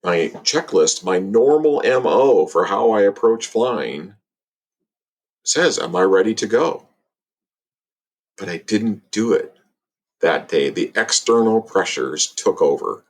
my checklist, my normal MO for how I approach flying says, am I ready to go? But I didn't do it that day. The external pressures took over.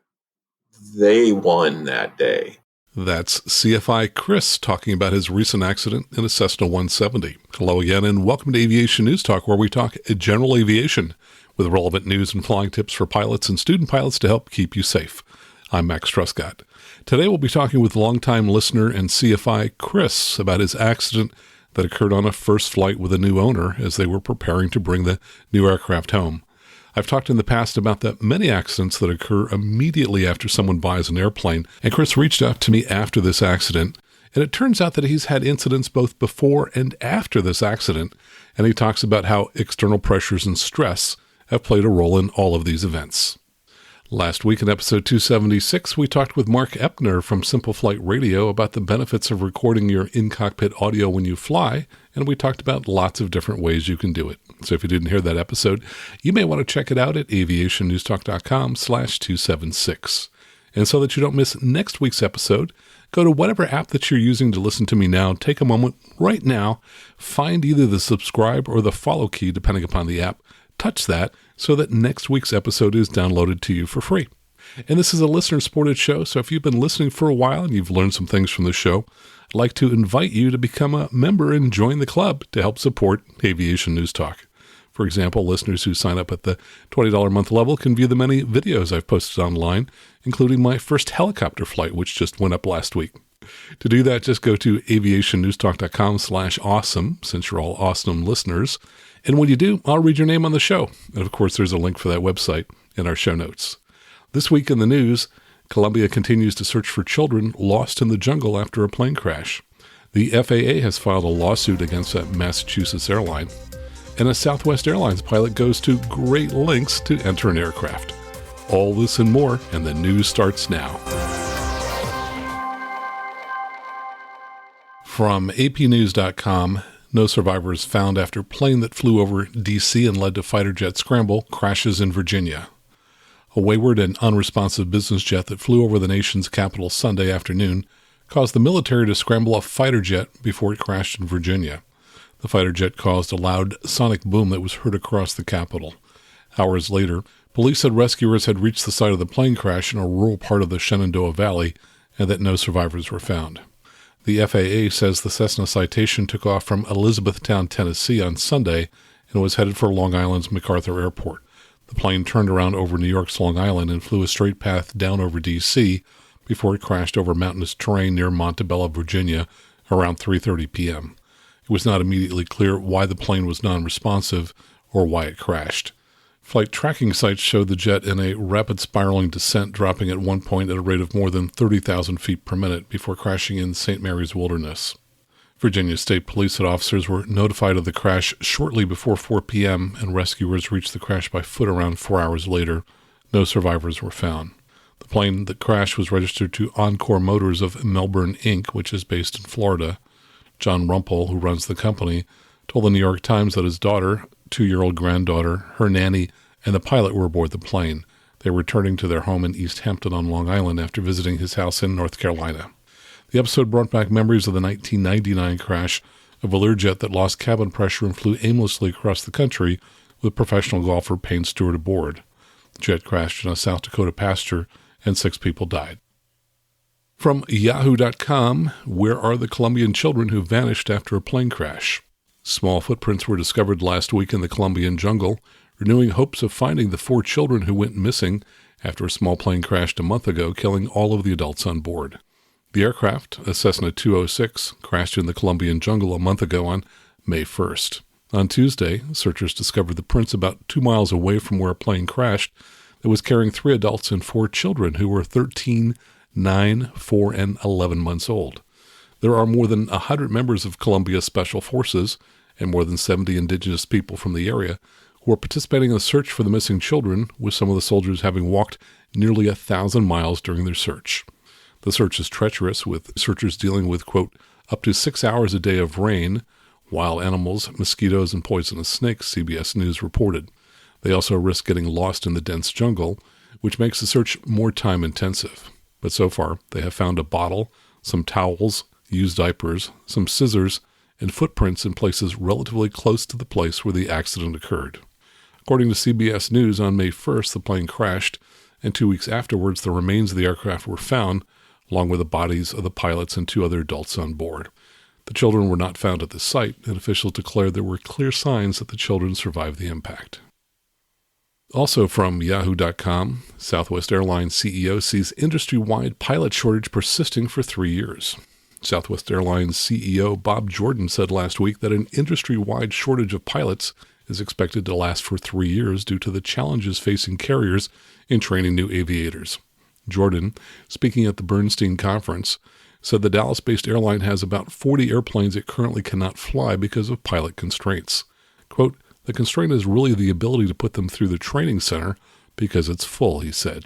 They won that day. That's CFI Chris talking about his recent accident in a Cessna 170. Hello again, and welcome to Aviation News Talk, where we talk general aviation with relevant news and flying tips for pilots and student pilots to help keep you safe. I'm Max Truscott. Today we'll be talking with longtime listener and CFI Chris about his accident that occurred on a first flight with a new owner as they were preparing to bring the new aircraft home. I've talked in the past about the many accidents that occur immediately after someone buys an airplane, and Chris reached out to me after this accident, and it turns out that he's had incidents both before and after this accident, and he talks about how external pressures and stress have played a role in all of these events. Last week in episode 276, we talked with Mark Epner from Simple Flight Radio about the benefits of recording your in-cockpit audio when you fly, and we talked about lots of different ways you can do it. So if you didn't hear that episode, you may want to check it out at aviationnewstalk.com/276. And so that you don't miss next week's episode, go to whatever app that you're using to listen to me now. Take a moment right now, find either the subscribe or the follow key, depending upon the app. Touch that so that next week's episode is downloaded to you for free. And this is a listener-supported show, so if you've been listening for a while and you've learned some things from the show, I'd like to invite you to become a member and join the club to help support Aviation News Talk. For example, listeners who sign up at the $20 a month level can view the many videos I've posted online, including my first helicopter flight, which just went up last week. To do that, just go to aviationnewstalk.com/awesome, since you're all awesome listeners. And when you do, I'll read your name on the show. And of course, there's a link for that website in our show notes. This week in the news, Columbia continues to search for children lost in the jungle after a plane crash. The FAA has filed a lawsuit against a Massachusetts airline. And a Southwest Airlines pilot goes to great lengths to enter an aircraft. All this and more, and the news starts now. From apnews.com, no survivors found after plane that flew over D.C. and led to fighter jet scramble crashes in Virginia. A wayward and unresponsive business jet that flew over the nation's capital Sunday afternoon caused the military to scramble a fighter jet before it crashed in Virginia. The fighter jet caused a loud sonic boom that was heard across the capital. Hours later, police said rescuers had reached the site of the plane crash in a rural part of the Shenandoah Valley and that no survivors were found. The FAA says the Cessna Citation took off from Elizabethtown, Tennessee on Sunday and was headed for Long Island's MacArthur Airport. The plane turned around over New York's Long Island and flew a straight path down over D.C. before it crashed over mountainous terrain near Montebello, Virginia, around 3:30 p.m. It was not immediately clear why the plane was non-responsive or why it crashed. Flight tracking sites showed the jet in a rapid spiraling descent, dropping at one point at a rate of more than 30,000 feet per minute before crashing in St. Mary's Wilderness. Virginia State Police said officers were notified of the crash shortly before 4 p.m., and rescuers reached the crash by foot around 4 hours later. No survivors were found. The plane that crashed was registered to Encore Motors of Melbourne, Inc., which is based in Florida. John Rumpel, who runs the company, told the New York Times that his daughter, 2-year-old granddaughter, her nanny, and the pilot were aboard the plane. They were returning to their home in East Hampton on Long Island after visiting his house in North Carolina. The episode brought back memories of the 1999 crash of a Learjet that lost cabin pressure and flew aimlessly across the country with professional golfer Payne Stewart aboard. The jet crashed in a South Dakota pasture and 6 people died. From Yahoo.com, where are the Colombian children who vanished after a plane crash? Small footprints were discovered last week in the Colombian jungle, renewing hopes of finding the 4 children who went missing after a small plane crashed a month ago, killing all of the adults on board. The aircraft, a Cessna 206, crashed in the Colombian jungle a month ago on May 1st. On Tuesday, searchers discovered the prints about 2 miles away from where a plane crashed that was carrying 3 adults and 4 children who were 13, 9, 4, and 11 months old. There are more than 100 members of Colombia's Special Forces and more than 70 indigenous people from the area who are participating in the search for the missing children, with some of the soldiers having walked nearly 1,000 miles during their search. The search is treacherous, with searchers dealing with, quote, up to 6 hours a day of rain, wild animals, mosquitoes, and poisonous snakes, CBS News reported. They also risk getting lost in the dense jungle, which makes the search more time-intensive. But so far, they have found a bottle, some towels, used diapers, some scissors, and footprints in places relatively close to the place where the accident occurred. According to CBS News, on May 1st, the plane crashed, and 2 weeks afterwards, the remains of the aircraft were found, along with the bodies of the pilots and 2 other adults on board. The children were not found at the site, and officials declared there were clear signs that the children survived the impact. Also from Yahoo.com, Southwest Airlines CEO sees industry-wide pilot shortage persisting for 3 years. Southwest Airlines CEO Bob Jordan said last week that an industry-wide shortage of pilots is expected to last for 3 years due to the challenges facing carriers in training new aviators. Jordan, speaking at the Bernstein conference, said the Dallas-based airline has about 40 airplanes it currently cannot fly because of pilot constraints. Quote, "The constraint is really the ability to put them through the training center because it's full," he said.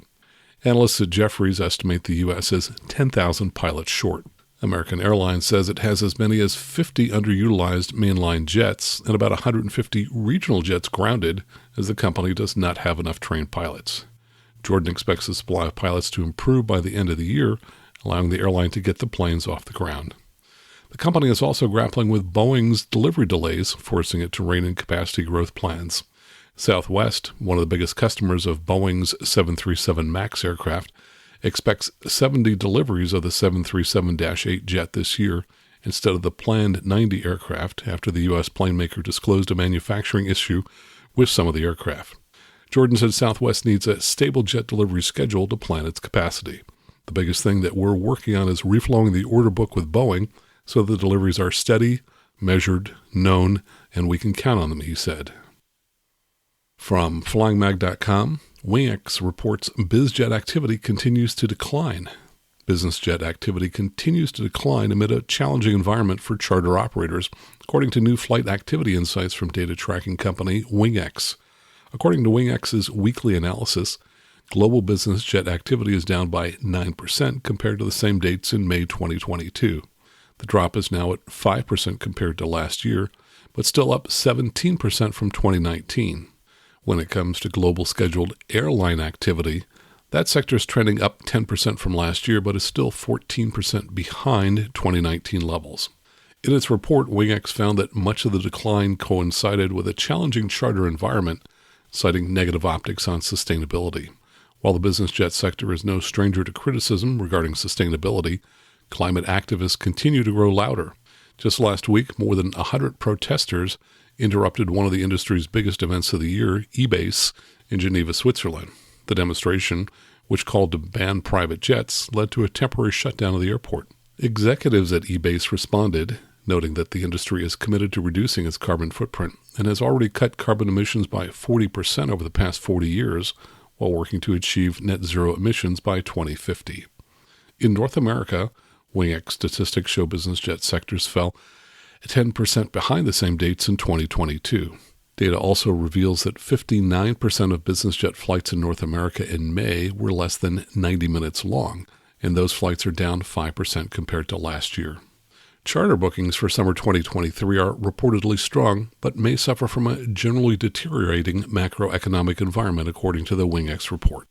Analysts at Jefferies estimate the U.S. is 10,000 pilots short. American Airlines says it has as many as 50 underutilized mainline jets and about 150 regional jets grounded, as the company does not have enough trained pilots. Jordan expects the supply of pilots to improve by the end of the year, allowing the airline to get the planes off the ground. The company is also grappling with Boeing's delivery delays, forcing it to rein in capacity growth plans. Southwest, one of the biggest customers of Boeing's 737 MAX aircraft, expects 70 deliveries of the 737-8 jet this year instead of the planned 90 aircraft after the U.S. plane maker disclosed a manufacturing issue with some of the aircraft. Jordan said Southwest needs a stable jet delivery schedule to plan its capacity. The biggest thing that we're working on is reflowing the order book with Boeing so the deliveries are steady, measured, known, and we can count on them, he said. From FlyingMag.com, WingX reports bizjet activity continues to decline. Business jet activity continues to decline amid a challenging environment for charter operators, according to new flight activity insights from data tracking company WingX. According to WingX's weekly analysis, global business jet activity is down by 9% compared to the same dates in May 2022. The drop is now at 5% compared to last year, but still up 17% from 2019. When it comes to global scheduled airline activity, that sector is trending up 10% from last year, but is still 14% behind 2019 levels. In its report, WingX found that much of the decline coincided with a challenging charter environment, citing negative optics on sustainability. While the business jet sector is no stranger to criticism regarding sustainability, climate activists continue to grow louder. Just last week, more than 100 protesters interrupted one of the industry's biggest events of the year, EBACE, in Geneva, Switzerland. The demonstration, which called to ban private jets, led to a temporary shutdown of the airport. Executives at EBACE responded, noting that the industry is committed to reducing its carbon footprint and has already cut carbon emissions by 40% over the past 40 years, while working to achieve net zero emissions by 2050. In North America, WingX statistics show business jet sectors fell 10% behind the same dates in 2022. Data also reveals that 59% of business jet flights in North America in May were less than 90 minutes long, and those flights are down 5% compared to last year. Charter bookings for summer 2023 are reportedly strong, but may suffer from a generally deteriorating macroeconomic environment, according to the WingX report.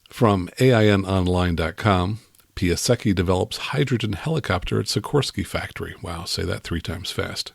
From AINonline.com, Piasecki develops hydrogen helicopter at Sikorsky factory. Wow, say that 3 times fast.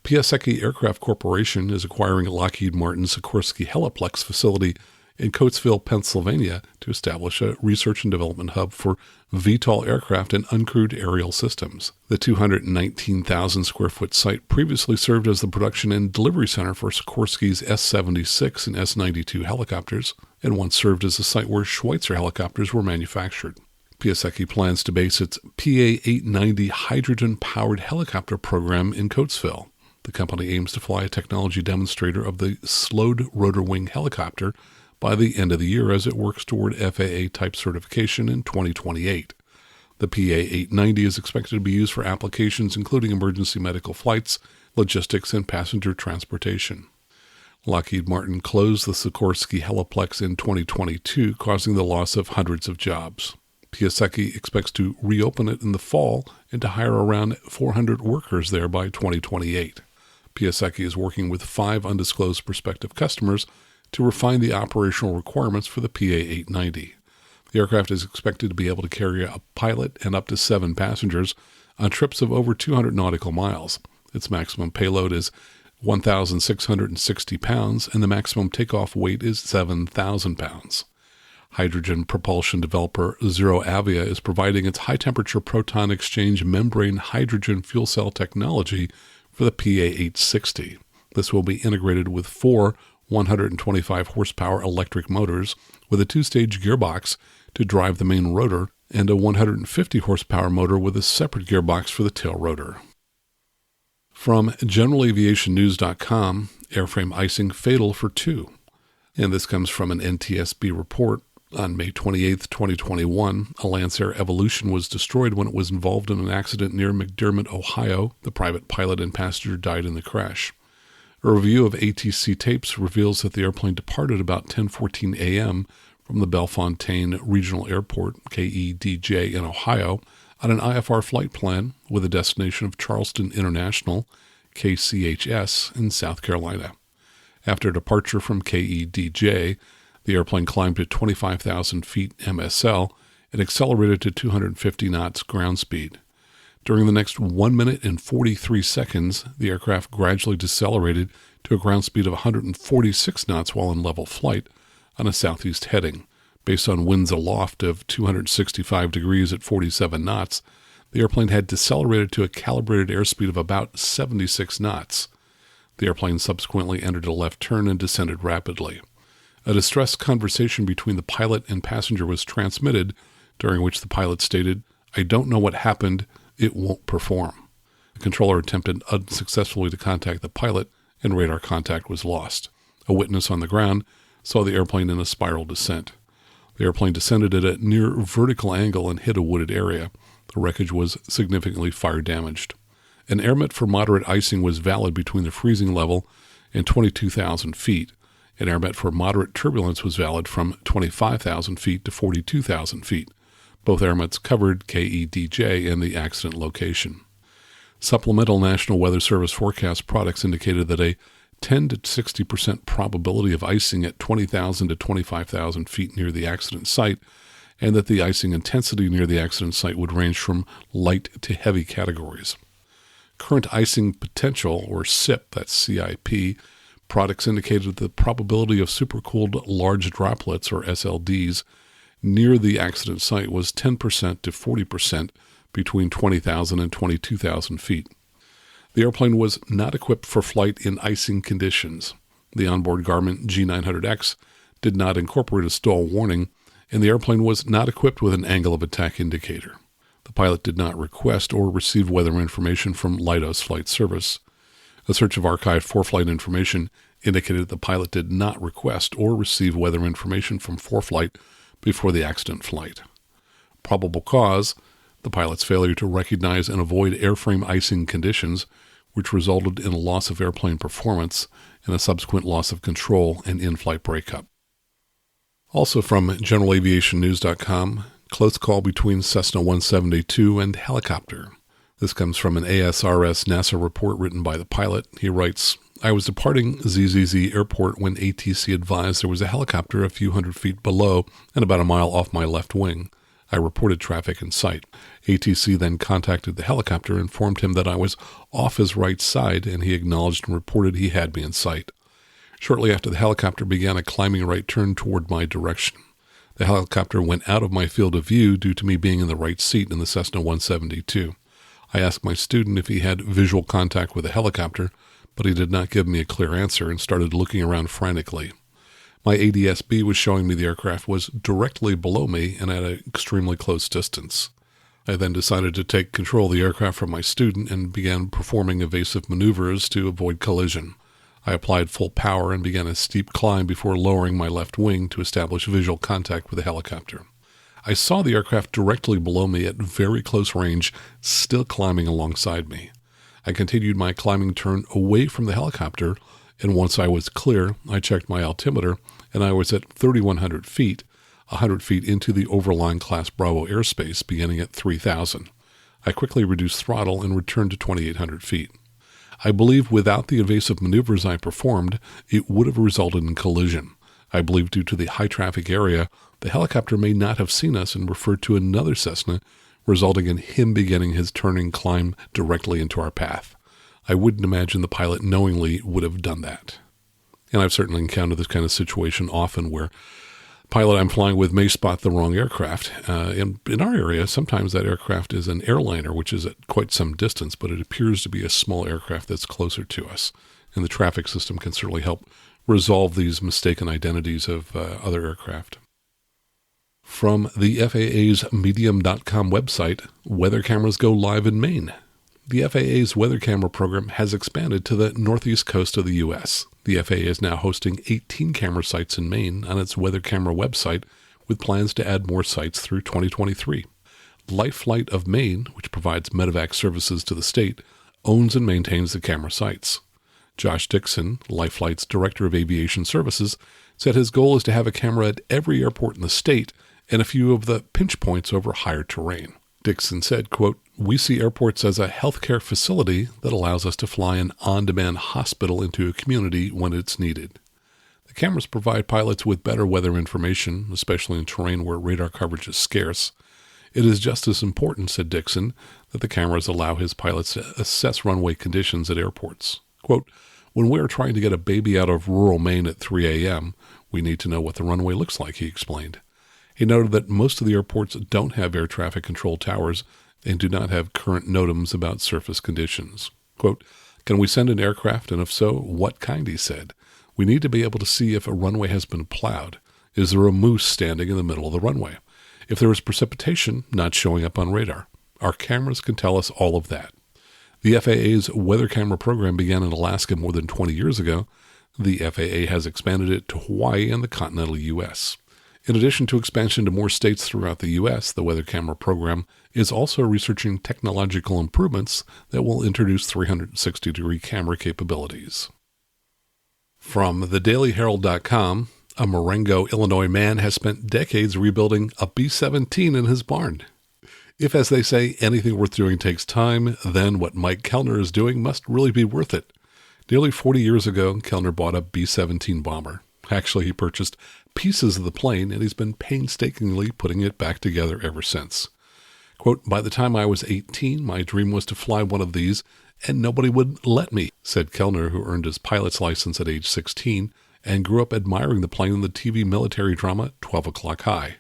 Piasecki Aircraft Corporation is acquiring Lockheed Martin's Sikorsky Heliplex facility in Coatesville, Pennsylvania, to establish a research and development hub for VTOL aircraft and uncrewed aerial systems. The 219,000 square foot site previously served as the production and delivery center for Sikorsky's S-76 and S-92 helicopters, and once served as the site where Schweitzer helicopters were manufactured. Piasecki plans to base its PA-890 hydrogen-powered helicopter program in Coatesville. The company aims to fly a technology demonstrator of the slowed rotor wing helicopter by the end of the year as it works toward FAA type certification in 2028. The PA-890 is expected to be used for applications including emergency medical flights, logistics, and passenger transportation. Lockheed Martin closed the Sikorsky Heliplex in 2022, causing the loss of hundreds of jobs. Piasecki expects to reopen it in the fall and to hire around 400 workers there by 2028. Piasecki is working with 5 undisclosed prospective customers to refine the operational requirements for the PA-890. The aircraft is expected to be able to carry a pilot and up to 7 passengers on trips of over 200 nautical miles. Its maximum payload is 1,660 pounds, and the maximum takeoff weight is 7,000 pounds. Hydrogen propulsion developer ZeroAvia is providing its high-temperature proton exchange membrane hydrogen fuel cell technology for the PA-860. This will be integrated with 4 125-horsepower electric motors with a 2-stage gearbox to drive the main rotor and a 150-horsepower motor with a separate gearbox for the tail rotor. From GeneralAviationNews.com, airframe icing fatal for 2. And this comes from an NTSB report. On May 28, 2021, a Lancer Evolution was destroyed when it was involved in an accident near McDermott, Ohio. The private pilot and passenger died in the crash. A review of ATC tapes reveals that the airplane departed about 10:14 a.m. from the Bellefontaine Regional Airport, KEDJ, in Ohio, on an IFR flight plan with a destination of Charleston International, KCHS, in South Carolina. After departure from KEDJ, the airplane climbed to 25,000 feet MSL and accelerated to 250 knots ground speed. During the next 1 minute and 43 seconds, the aircraft gradually decelerated to a ground speed of 146 knots while in level flight on a southeast heading. Based on winds aloft of 265 degrees at 47 knots, the airplane had decelerated to a calibrated airspeed of about 76 knots. The airplane subsequently entered a left turn and descended rapidly. A distress conversation between the pilot and passenger was transmitted, during which the pilot stated, "I don't know what happened, it won't perform." The controller attempted unsuccessfully to contact the pilot, and radar contact was lost. A witness on the ground saw the airplane in a spiral descent. The airplane descended at a near vertical angle and hit a wooded area. The wreckage was significantly fire damaged. An airmet for moderate icing was valid between the freezing level and 22,000 feet. An airmet for moderate turbulence was valid from 25,000 feet to 42,000 feet. Both airmets covered KEDJ and the accident location. Supplemental National Weather Service forecast products indicated that a 10 to 60% probability of icing at 20,000 to 25,000 feet near the accident site, and that the icing intensity near the accident site would range from light to heavy categories. Current icing potential, or CIP, that's CIP, products indicated the probability of supercooled large droplets, or SLDs, near the accident site was 10% to 40% between 20,000 and 22,000 feet. The airplane was not equipped for flight in icing conditions. The onboard Garmin G900X did not incorporate a stall warning, and the airplane was not equipped with an angle of attack indicator. The pilot did not request or receive weather information from Leidos Flight Service. A search of archived ForeFlight information indicated the pilot did not request or receive weather information from ForeFlight before the accident flight. Probable cause: the pilot's failure to recognize and avoid airframe icing conditions, which resulted in a loss of airplane performance and a subsequent loss of control and in-flight breakup. Also from GeneralAviationNews.com, close call between Cessna 172 and helicopter. This comes from an ASRS NASA report written by the pilot. He writes, "I was departing ZZZ Airport when ATC advised there was a helicopter a few hundred feet below and about a mile off my left wing. I reported traffic in sight. ATC then contacted the helicopter and informed him that I was off his right side, and he acknowledged and reported he had me in sight. Shortly after, the helicopter began a climbing right turn toward my direction. The helicopter went out of my field of view due to me being in the right seat in the Cessna 172. I asked my student if he had visual contact with the helicopter, but he did not give me a clear answer and started looking around frantically. My ADSB was showing me the aircraft was directly below me and at an extremely close distance. I then decided to take control of the aircraft from my student and began performing evasive maneuvers to avoid collision. I applied full power and began a steep climb before lowering my left wing to establish visual contact with the helicopter. I saw the aircraft directly below me at very close range, still climbing alongside me. I continued my climbing turn away from the helicopter, and once I was clear, I checked my altimeter, and I was at 3,100 feet, 100 feet into the overlying Class Bravo airspace, beginning at 3,000. I quickly reduced throttle and returned to 2,800 feet. I believe without the evasive maneuvers I performed, it would have resulted in collision. I believe due to the high traffic area, The helicopter may not have seen us and referred to another Cessna, resulting in him beginning his turning climb directly into our path. I wouldn't imagine the pilot knowingly would have done that. And I've certainly encountered this kind of situation often where the pilot I'm flying with may spot the wrong aircraft. In our area, sometimes that aircraft is an airliner, which is at quite some distance, but it appears to be a small aircraft that's closer to us. And the traffic system can certainly help resolve these mistaken identities of other aircraft. From the FAA's Medium.com website, weather cameras go live in Maine. The FAA's weather camera program has expanded to the northeast coast of the U.S. The FAA is now hosting 18 camera sites in Maine on its weather camera website, with plans to add more sites through 2023. Life Flight of Maine, which provides medevac services to the state, owns and maintains the camera sites. Josh Dixon, Life Flight's Director of Aviation Services, said his goal is to have a camera at every airport in the state and a few of the pinch points over higher terrain. Dixon said, quote, "We see airports as a healthcare facility that allows us to fly an on-demand hospital into a community when it's needed. The cameras provide pilots with better weather information, especially in terrain where radar coverage is scarce. It is just as important," said Dixon, that the cameras allow his pilots to assess runway conditions at airports. Quote, "When we're trying to get a baby out of rural Maine at 3 a.m., we need to know what the runway looks like," he explained. He noted that most of the airports don't have air traffic control towers and do not have current NOTAMs about surface conditions. Quote, "Can we send an aircraft, and if so, what kind?" he said. "We need to be able to see if a runway has been plowed. Is there a moose standing in the middle of the runway? If there is precipitation not showing up on radar. Our cameras can tell us all of that." The FAA's weather camera program began in Alaska more than 20 years ago. The FAA has expanded it to Hawaii and the continental U.S. In addition to expansion to more states throughout the U.S., the weather camera program is also researching technological improvements that will introduce 360-degree camera capabilities. From thedailyherald.com, a Marengo, Illinois man has spent decades rebuilding a B-17 in his barn. If, as they say, anything worth doing takes time, then what Mike Kellner is doing must really be worth it. Nearly 40 years ago, Kellner bought a B-17 bomber. Actually, he purchased pieces of the plane, and he's been painstakingly putting it back together ever since. Quote, "By the time I was 18, my dream was to fly one of these, and nobody would let me," said Kellner, who earned his pilot's license at age 16 and grew up admiring the plane in the TV military drama 12 O'Clock High.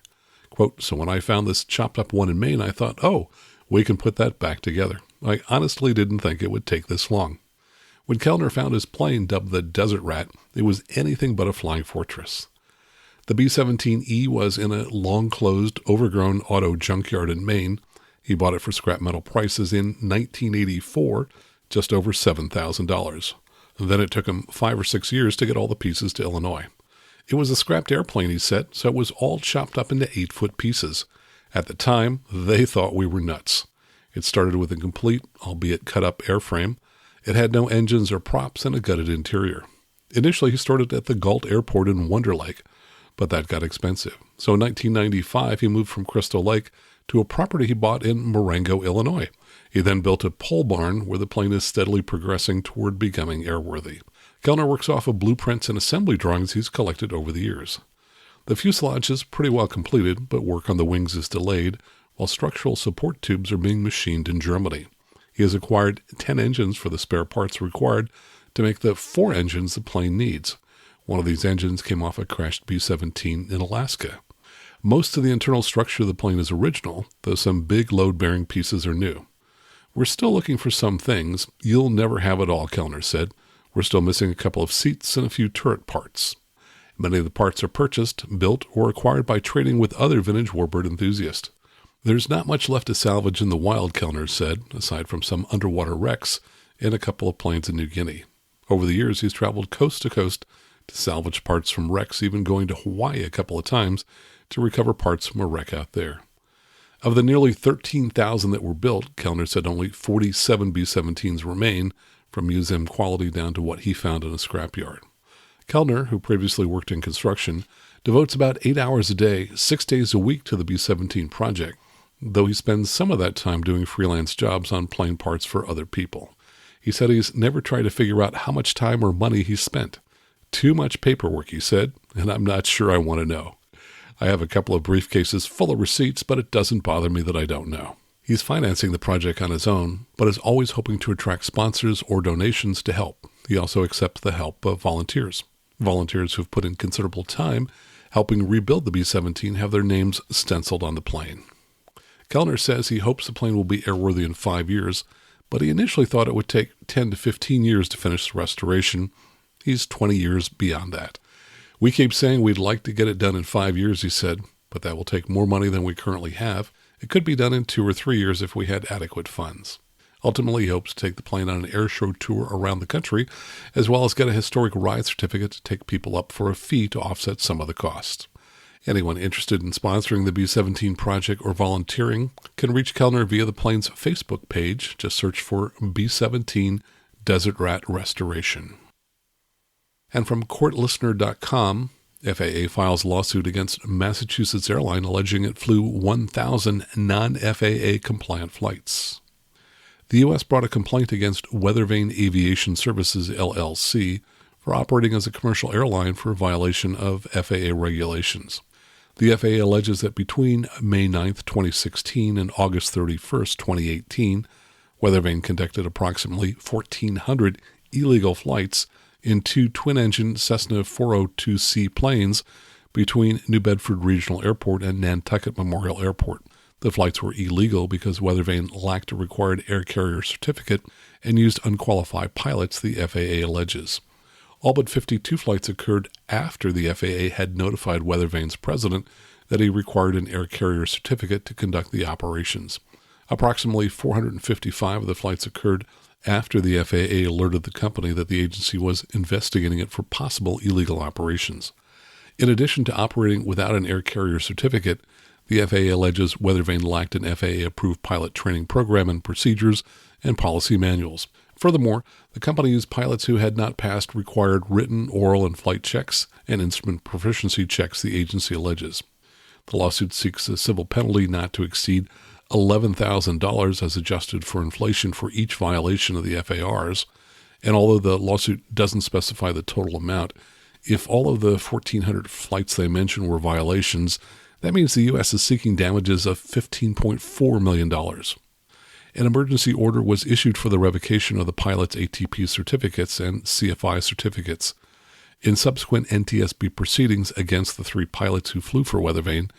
Quote, "So when I found this chopped up one in Maine, I thought, oh, we can put that back together. I honestly didn't think it would take this long." When Kellner found his plane, dubbed the Desert Rat, it was anything but a flying fortress. The B-17E was in a long-closed, overgrown auto junkyard in Maine. He bought it for scrap metal prices in 1984, just over $7,000. Then it took him 5 or 6 years to get all the pieces to Illinois. It was a scrapped airplane, he said, so it was all chopped up into 8-foot pieces. At the time, they thought we were nuts. It started with a complete, albeit cut-up airframe. It had no engines or props and a gutted interior. Initially, he started at the Galt Airport in Wonder Lake, but that got expensive. So in 1995, he moved from Crystal Lake to a property he bought in Marengo, Illinois. He then built a pole barn where the plane is steadily progressing toward becoming airworthy. Kellner works off of blueprints and assembly drawings he's collected over the years. The fuselage is pretty well completed, but work on the wings is delayed, while structural support tubes are being machined in Germany. He has acquired 10 engines for the spare parts required to make the 4 engines the plane needs. One of these engines came off a crashed B-17 in Alaska. Most of the internal structure of the plane is original, though some big load-bearing pieces are new. "We're still looking for some things. You'll never have it all," Kellner said. "We're still missing a couple of seats and a few turret parts." Many of the parts are purchased, built, or acquired by trading with other vintage warbird enthusiasts. "There's not much left to salvage in the wild," Kellner said, aside from some underwater wrecks and a couple of planes in New Guinea. Over the years, he's traveled coast to coast to salvage parts from wrecks, even going to Hawaii a couple of times to recover parts from a wreck out there. Of the nearly 13,000 that were built, Kellner said only 47 B-17s remain, from museum quality down to what he found in a scrapyard. Kellner, who previously worked in construction, devotes about 8 hours a day, 6 days a week to the B-17 project, though he spends some of that time doing freelance jobs on plane parts for other people. He said he's never tried to figure out how much time or money he spent. "Too much paperwork," he said, "and I'm not sure I want to know." I have a couple of briefcases full of receipts, but it doesn't bother me that I don't know. He's financing the project on his own, but is always hoping to attract sponsors or donations to help. He also accepts the help of volunteers. Volunteers who've put in considerable time helping rebuild the B-17 have their names stenciled on the plane. Kellner says he hopes the plane will be airworthy in 5 years, but he initially thought it would take 10 to 15 years to finish the restoration. He's 20 years beyond that. We keep saying we'd like to get it done in 5 years, he said, but that will take more money than we currently have. It could be done in 2 or 3 years if we had adequate funds. Ultimately, he hopes to take the plane on an air show tour around the country, as well as get a historic ride certificate to take people up for a fee to offset some of the costs. Anyone interested in sponsoring the B-17 project or volunteering can reach Kellner via the plane's Facebook page. Just search for B-17 Desert Rat Restoration. And from courtlistener.com, FAA files lawsuit against Massachusetts airline alleging it flew 1,000 non-FAA compliant flights. The U.S. brought a complaint against Weathervane Aviation Services, LLC, for operating as a commercial airline for violation of FAA regulations. The FAA alleges that between May 9, 2016 and August 31, 2018, Weathervane conducted approximately 1,400 illegal flights in 2 twin-engine Cessna 402C planes between New Bedford Regional Airport and Nantucket Memorial Airport. The flights were illegal because Weathervane lacked a required air carrier certificate and used unqualified pilots, the FAA alleges. All but 52 flights occurred after the FAA had notified Weathervane's president that he required an air carrier certificate to conduct the operations. Approximately 455 of the flights occurred after the FAA alerted the company that the agency was investigating it for possible illegal operations. In addition to operating without an air carrier certificate, the FAA alleges Weathervane lacked an FAA-approved pilot training program and procedures and policy manuals. Furthermore, the company used pilots who had not passed required written, oral, and flight checks and instrument proficiency checks, the agency alleges. The lawsuit seeks a civil penalty not to exceed $11,000 as adjusted for inflation for each violation of the FARs, and although the lawsuit doesn't specify the total amount, if all of the 1,400 flights they mention were violations, that means the U.S. is seeking damages of $15.4 million. An emergency order was issued for the revocation of the pilot's ATP certificates and CFI certificates. In subsequent NTSB proceedings against the 3 pilots who flew for Weathervane,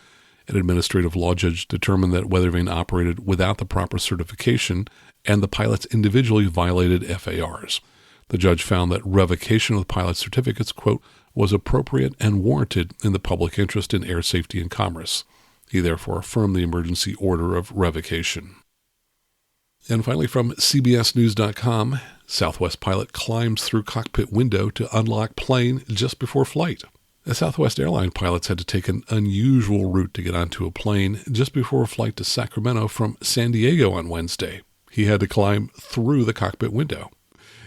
an administrative law judge determined that Weathervane operated without the proper certification and the pilots individually violated FARs. The judge found that revocation of the pilot's certificates, quote, was appropriate and warranted in the public interest in air safety and commerce. He therefore affirmed the emergency order of revocation. And finally, from CBSNews.com, Southwest pilot climbs through cockpit window to unlock plane just before flight. The Southwest airline pilots had to take an unusual route to get onto a plane just before a flight to Sacramento from San Diego on Wednesday. He had to climb through the cockpit window.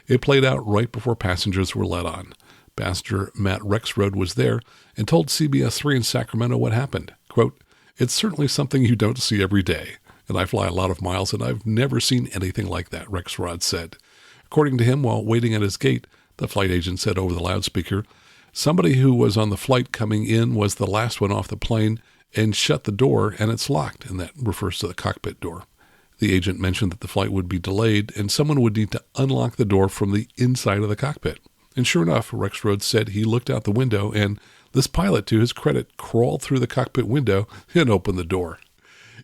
It played out right before passengers were let on. Passenger Matt Rexroad was there and told CBS 3 in Sacramento what happened. Quote, "It's certainly something you don't see every day. And I fly a lot of miles, and I've never seen anything like that," Rexroad said. According to him, while waiting at his gate, the flight agent said over the loudspeaker, "Somebody who was on the flight coming in was the last one off the plane and shut the door, and it's locked," and that refers to the cockpit door. The agent mentioned that the flight would be delayed, and someone would need to unlock the door from the inside of the cockpit. And sure enough, Rexroad said he looked out the window, and this pilot, to his credit, crawled through the cockpit window and opened the door.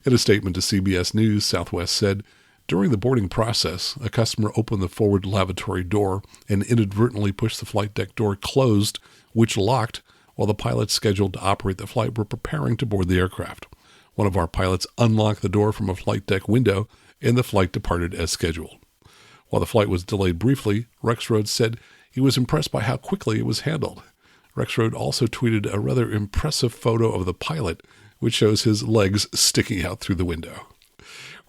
In a statement to CBS News, Southwest said, "During the boarding process, a customer opened the forward lavatory door and inadvertently pushed the flight deck door closed, which locked, while the pilots scheduled to operate the flight were preparing to board the aircraft. One of our pilots unlocked the door from a flight deck window, and the flight departed as scheduled." While the flight was delayed briefly, Rexroad said he was impressed by how quickly it was handled. Rexroad also tweeted a rather impressive photo of the pilot, which shows his legs sticking out through the window.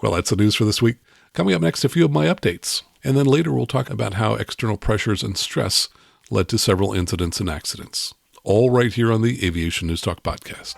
Well, that's the news for this week. Coming up next, a few of my updates. And then later we'll talk about how external pressures and stress led to several incidents and accidents. All right here on the Aviation News Talk podcast.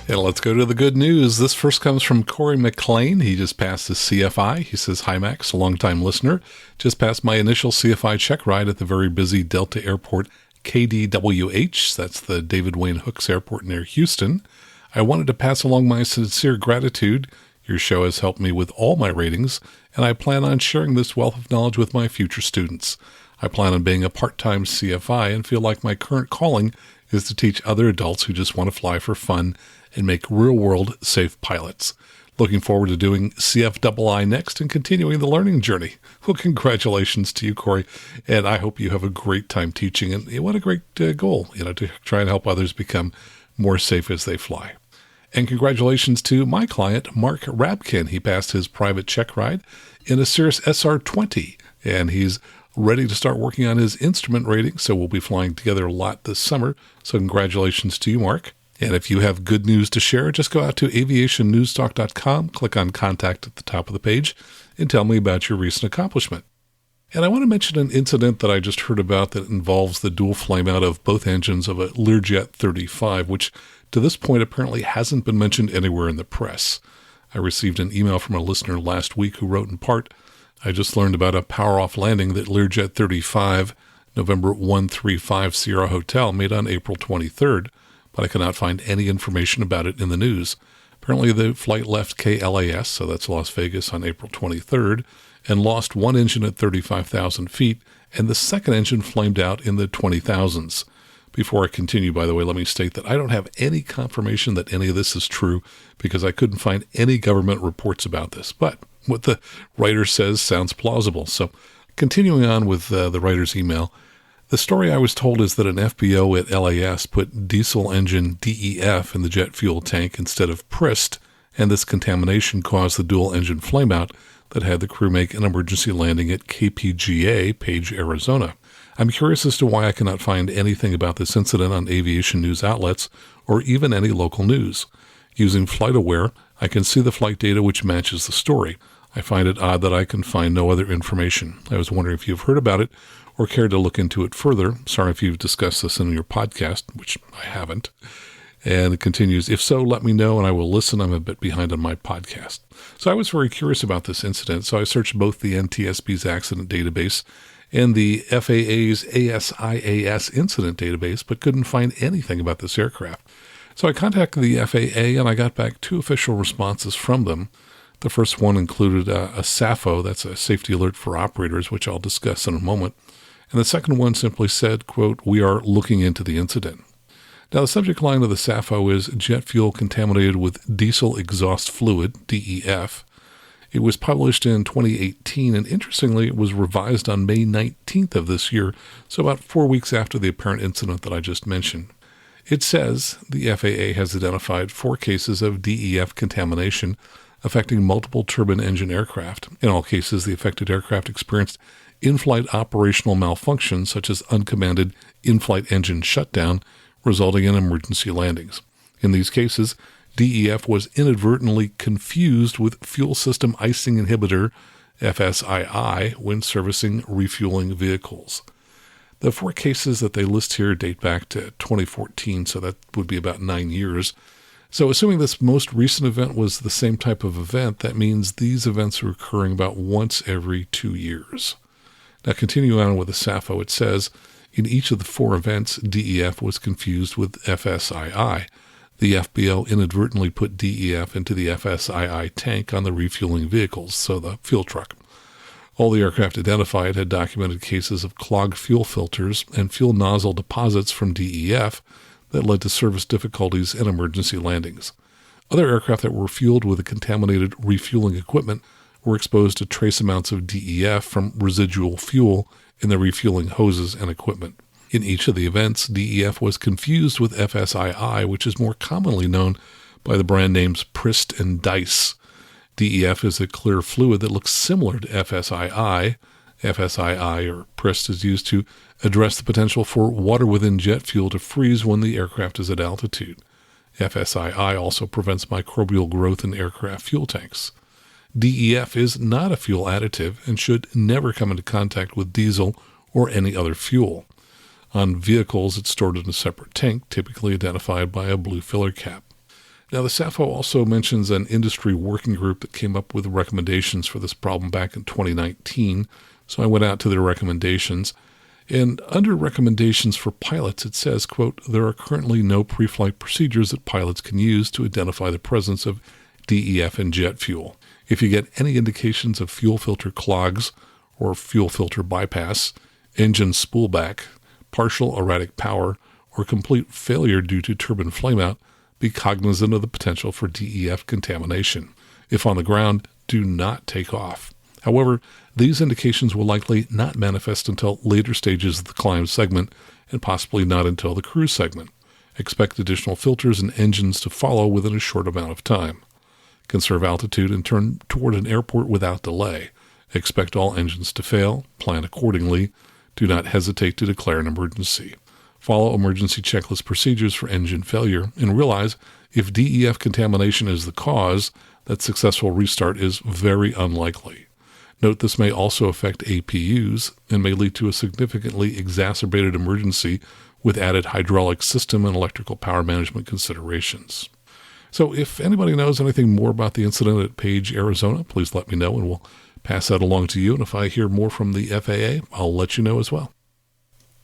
Hey, let's go to the good news. This first comes from Corey McLean. He just passed his CFI. He says, "Hi, Max, a longtime listener. Just passed my initial CFI check ride at the very busy Delta Airport KDWH. That's the David Wayne Hooks Airport near Houston. I wanted to pass along my sincere gratitude. Your show has helped me with all my ratings, and I plan on sharing this wealth of knowledge with my future students. I plan on being a part-time CFI and feel like my current calling is to teach other adults who just want to fly for fun and make real-world safe pilots. Looking forward to doing CFII next and continuing the learning journey." Well, congratulations to you, Corey, and I hope you have a great time teaching. And what a great goal, to try and help others become more safe as they fly. And congratulations to my client, Mark Rabkin. He passed his private check ride in a Cirrus SR20, and he's ready to start working on his instrument rating, so we'll be flying together a lot this summer. So congratulations to you, Mark. And if you have good news to share, just go out to aviationnewstalk.com, click on Contact at the top of the page, and tell me about your recent accomplishment. And I want to mention an incident that I just heard about that involves the dual flameout of both engines of a Learjet 35, which to this point apparently hasn't been mentioned anywhere in the press. I received an email from a listener last week who wrote in part, "I just learned about a power-off landing that Learjet 35, November 135 Sierra Hotel, made on April 23rd, but I cannot find any information about it in the news. Apparently the flight left KLAS, so that's Las Vegas, on April 23rd, and lost one engine at 35,000 feet, and the second engine flamed out in the 20,000s. Before I continue, by the way, let me state that I don't have any confirmation that any of this is true because I couldn't find any government reports about this. But what the writer says sounds plausible. So continuing on with the writer's email, the story I was told is that an FBO at LAS put diesel engine DEF in the jet fuel tank instead of PRIST, and this contamination caused the dual engine flameout that had the crew make an emergency landing at KPGA, Page, Arizona. I'm curious as to why I cannot find anything about this incident on aviation news outlets or even any local news. Using FlightAware, I can see the flight data which matches the story. I find it odd that I can find no other information. I was wondering if you've heard about it or cared to look into it further. Sorry if you've discussed this in your podcast, which I haven't." And it continues, "If so, let me know and I will listen. I'm a bit behind on my podcast." So I was very curious about this incident, so I searched both the NTSB's accident database and the FAA's ASIAS incident database, but couldn't find anything about this aircraft. So I contacted the FAA and I got back two official responses from them. The first one included a SAFO, that's a safety alert for operators, which I'll discuss in a moment. And the second one simply said, quote, "We are looking into the incident." Now, the subject line of the SAFO is jet fuel contaminated with diesel exhaust fluid, DEF. It was published in 2018, and interestingly, it was revised on May 19th of this year, so about 4 weeks after the apparent incident that I just mentioned. It says the FAA has identified 4 cases of DEF contamination affecting multiple turbine engine aircraft. In all cases, the affected aircraft experienced in-flight operational malfunctions, such as uncommanded in-flight engine shutdown, resulting in emergency landings. In these cases, DEF was inadvertently confused with fuel system icing inhibitor, FSII, when servicing refueling vehicles. The 4 cases that they list here date back to 2014, so that would be about 9 years. So assuming this most recent event was the same type of event, that means these events are occurring about once every 2 years. Now, continuing on with the SAFO, it says, in each of the 4 events, DEF was confused with FSII. The FBO inadvertently put DEF into the FSII tank on the refueling vehicles, so the fuel truck. All the aircraft identified had documented cases of clogged fuel filters and fuel nozzle deposits from DEF that led to service difficulties and emergency landings. Other aircraft that were fueled with the contaminated refueling equipment were exposed to trace amounts of DEF from residual fuel in the refueling hoses and equipment. In each of the events, DEF was confused with FSII, which is more commonly known by the brand names PRIST and DICE. DEF is a clear fluid that looks similar to FSII. FSII, or PRIST, is used to address the potential for water within jet fuel to freeze when the aircraft is at altitude. FSII also prevents microbial growth in aircraft fuel tanks. DEF is not a fuel additive and should never come into contact with diesel or any other fuel. On vehicles, it's stored in a separate tank, typically identified by a blue filler cap. Now, the SAFO also mentions an industry working group that came up with recommendations for this problem back in 2019. So I went out to their recommendations. And under recommendations for pilots, it says, quote, there are currently no pre-flight procedures that pilots can use to identify the presence of DEF in jet fuel. If you get any indications of fuel filter clogs or fuel filter bypass, engine spoolback, partial erratic power, or complete failure due to turbine flameout, be cognizant of the potential for DEF contamination. If on the ground, do not take off. However, these indications will likely not manifest until later stages of the climb segment and possibly not until the cruise segment. Expect additional filters and engines to follow within a short amount of time. Conserve altitude and turn toward an airport without delay. Expect all engines to fail. Plan accordingly. Do not hesitate to declare an emergency. Follow emergency checklist procedures for engine failure and realize if DEF contamination is the cause, that successful restart is very unlikely. Note this may also affect APUs and may lead to a significantly exacerbated emergency with added hydraulic system and electrical power management considerations. So if anybody knows anything more about the incident at Page, Arizona, please let me know and we'll pass that along to you. And if I hear more from the FAA, I'll let you know as well.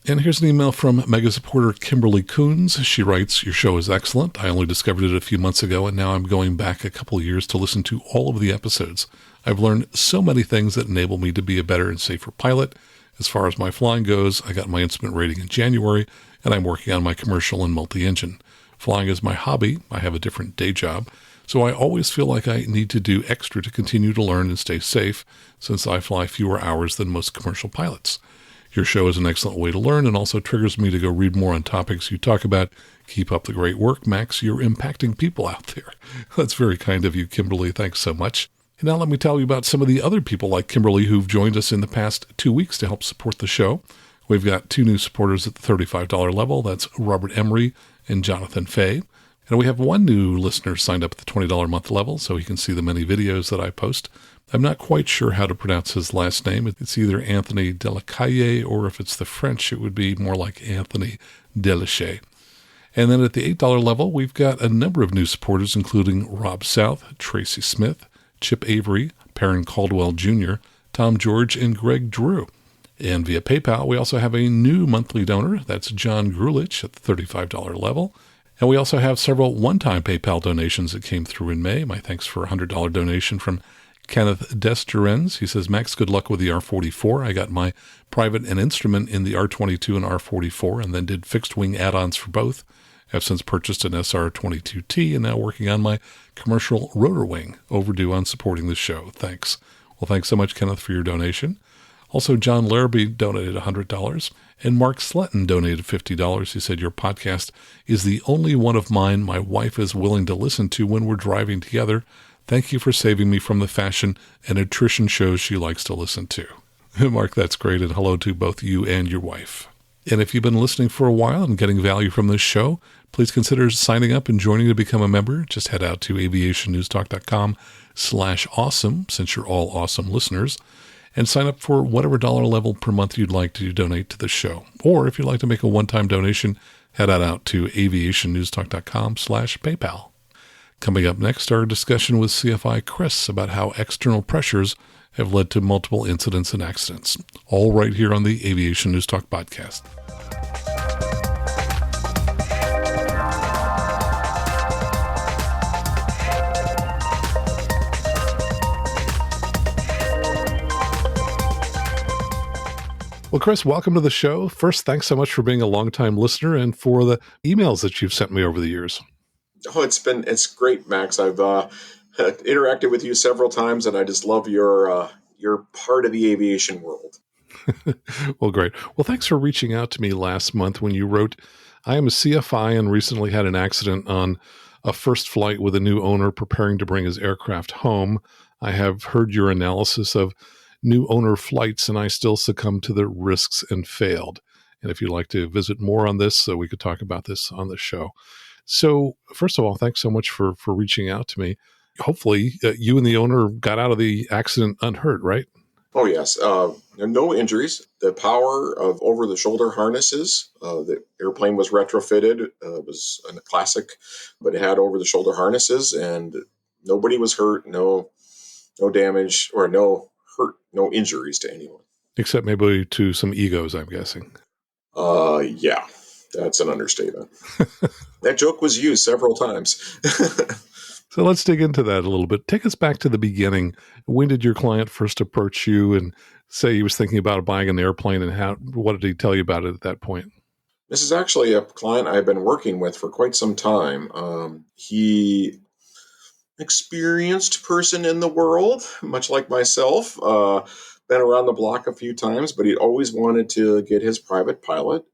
And here's an email from Mega supporter Kimberly Coons. She writes, your show is excellent. I only discovered it a few months ago, and now I'm going back a couple years to listen to all of the episodes. I've learned so many things that enable me to be a better and safer pilot. As far as my flying goes, I got my instrument rating in January, and I'm working on my commercial and multi-engine. Flying is my hobby. I have a different day job, so I always feel like I need to do extra to continue to learn and stay safe, since I fly fewer hours than most commercial pilots. Your show is an excellent way to learn and also triggers me to go read more on topics you talk about. Keep up the great work, Max. You're impacting people out there. That's very kind of you, Kimberly. Thanks so much. And now let me tell you about some of the other people like Kimberly who've joined us in the past 2 weeks to help support the show. We've got 2 new supporters at the $35 level. That's Robert Emery and Jonathan Fay. And we have 1 new listener signed up at the $20 a month level, so he can see the many videos that I post. I'm not quite sure how to pronounce his last name. It's either Anthony Delacaille, or if it's the French, it would be more like Anthony Delachey. And then at the $8 level, we've got a number of new supporters, including Rob South, Tracy Smith, Chip Avery, Perrin Caldwell Jr., Tom George, and Greg Drew. And via PayPal, we also have a new monthly donor. That's John Grulich at the $35 level. And we also have several one-time PayPal donations that came through in May. My thanks for a $100 donation from Kenneth Desturens. He says, Max, good luck with the R44. I got my private and instrument in the R22 and R44 and then did fixed wing add-ons for both. I've since purchased an SR22T and now working on my commercial rotor wing. Overdue on supporting the show. Thanks. Well, thanks so much, Kenneth, for your donation. Also, John Larrabee donated $100 and Mark Sletton donated $50. He said, your podcast is the only one of mine my wife is willing to listen to when we're driving together. Thank you for saving me from the fashion and nutrition shows she likes to listen to. Mark, that's great, and hello to both you and your wife. And if you've been listening for a while and getting value from this show, please consider signing up and joining to become a member. Just head out to aviationnewstalk.com/awesome, since you're all awesome listeners, and sign up for whatever dollar level per month you'd like to donate to the show. Or if you'd like to make a one-time donation, head out to aviationnewstalk.com/PayPal. Coming up next, our discussion with CFI Chris about how external pressures have led to multiple incidents and accidents. All right here on the Aviation News Talk podcast. Well, Chris, welcome to the show. First, thanks so much for being a longtime listener and for the emails that you've sent me over the years. Oh, it's great, Max. I've interacted with you several times, and I just love your part of the aviation world. Well, great. Well, thanks for reaching out to me last month when you wrote, I am a CFI and recently had an accident on a first flight with a new owner preparing to bring his aircraft home. I have heard your analysis of new owner flights, and I still succumbed to the risks and failed. And if you'd like to visit more on this, we could talk about this on the show. So first of all, thanks so much for reaching out to me. Hopefully you and the owner got out of the accident unhurt, right? Oh, yes. No injuries. The power of over-the-shoulder harnesses. The airplane was retrofitted. It was a classic, but it had over-the-shoulder harnesses, and nobody was hurt. No damage or no hurt, no injuries to anyone. Except maybe to some egos, I'm guessing. Yeah, that's an understatement. That joke was used several times. So let's dig into that a little bit. Take us back to the beginning. When did your client first approach you and say he was thinking about buying an airplane, and what did he tell you about it at that point? This is actually a client I've been working with for quite some time. He experienced person in the world, much like myself. Been around the block a few times, but he always wanted to get his private pilot.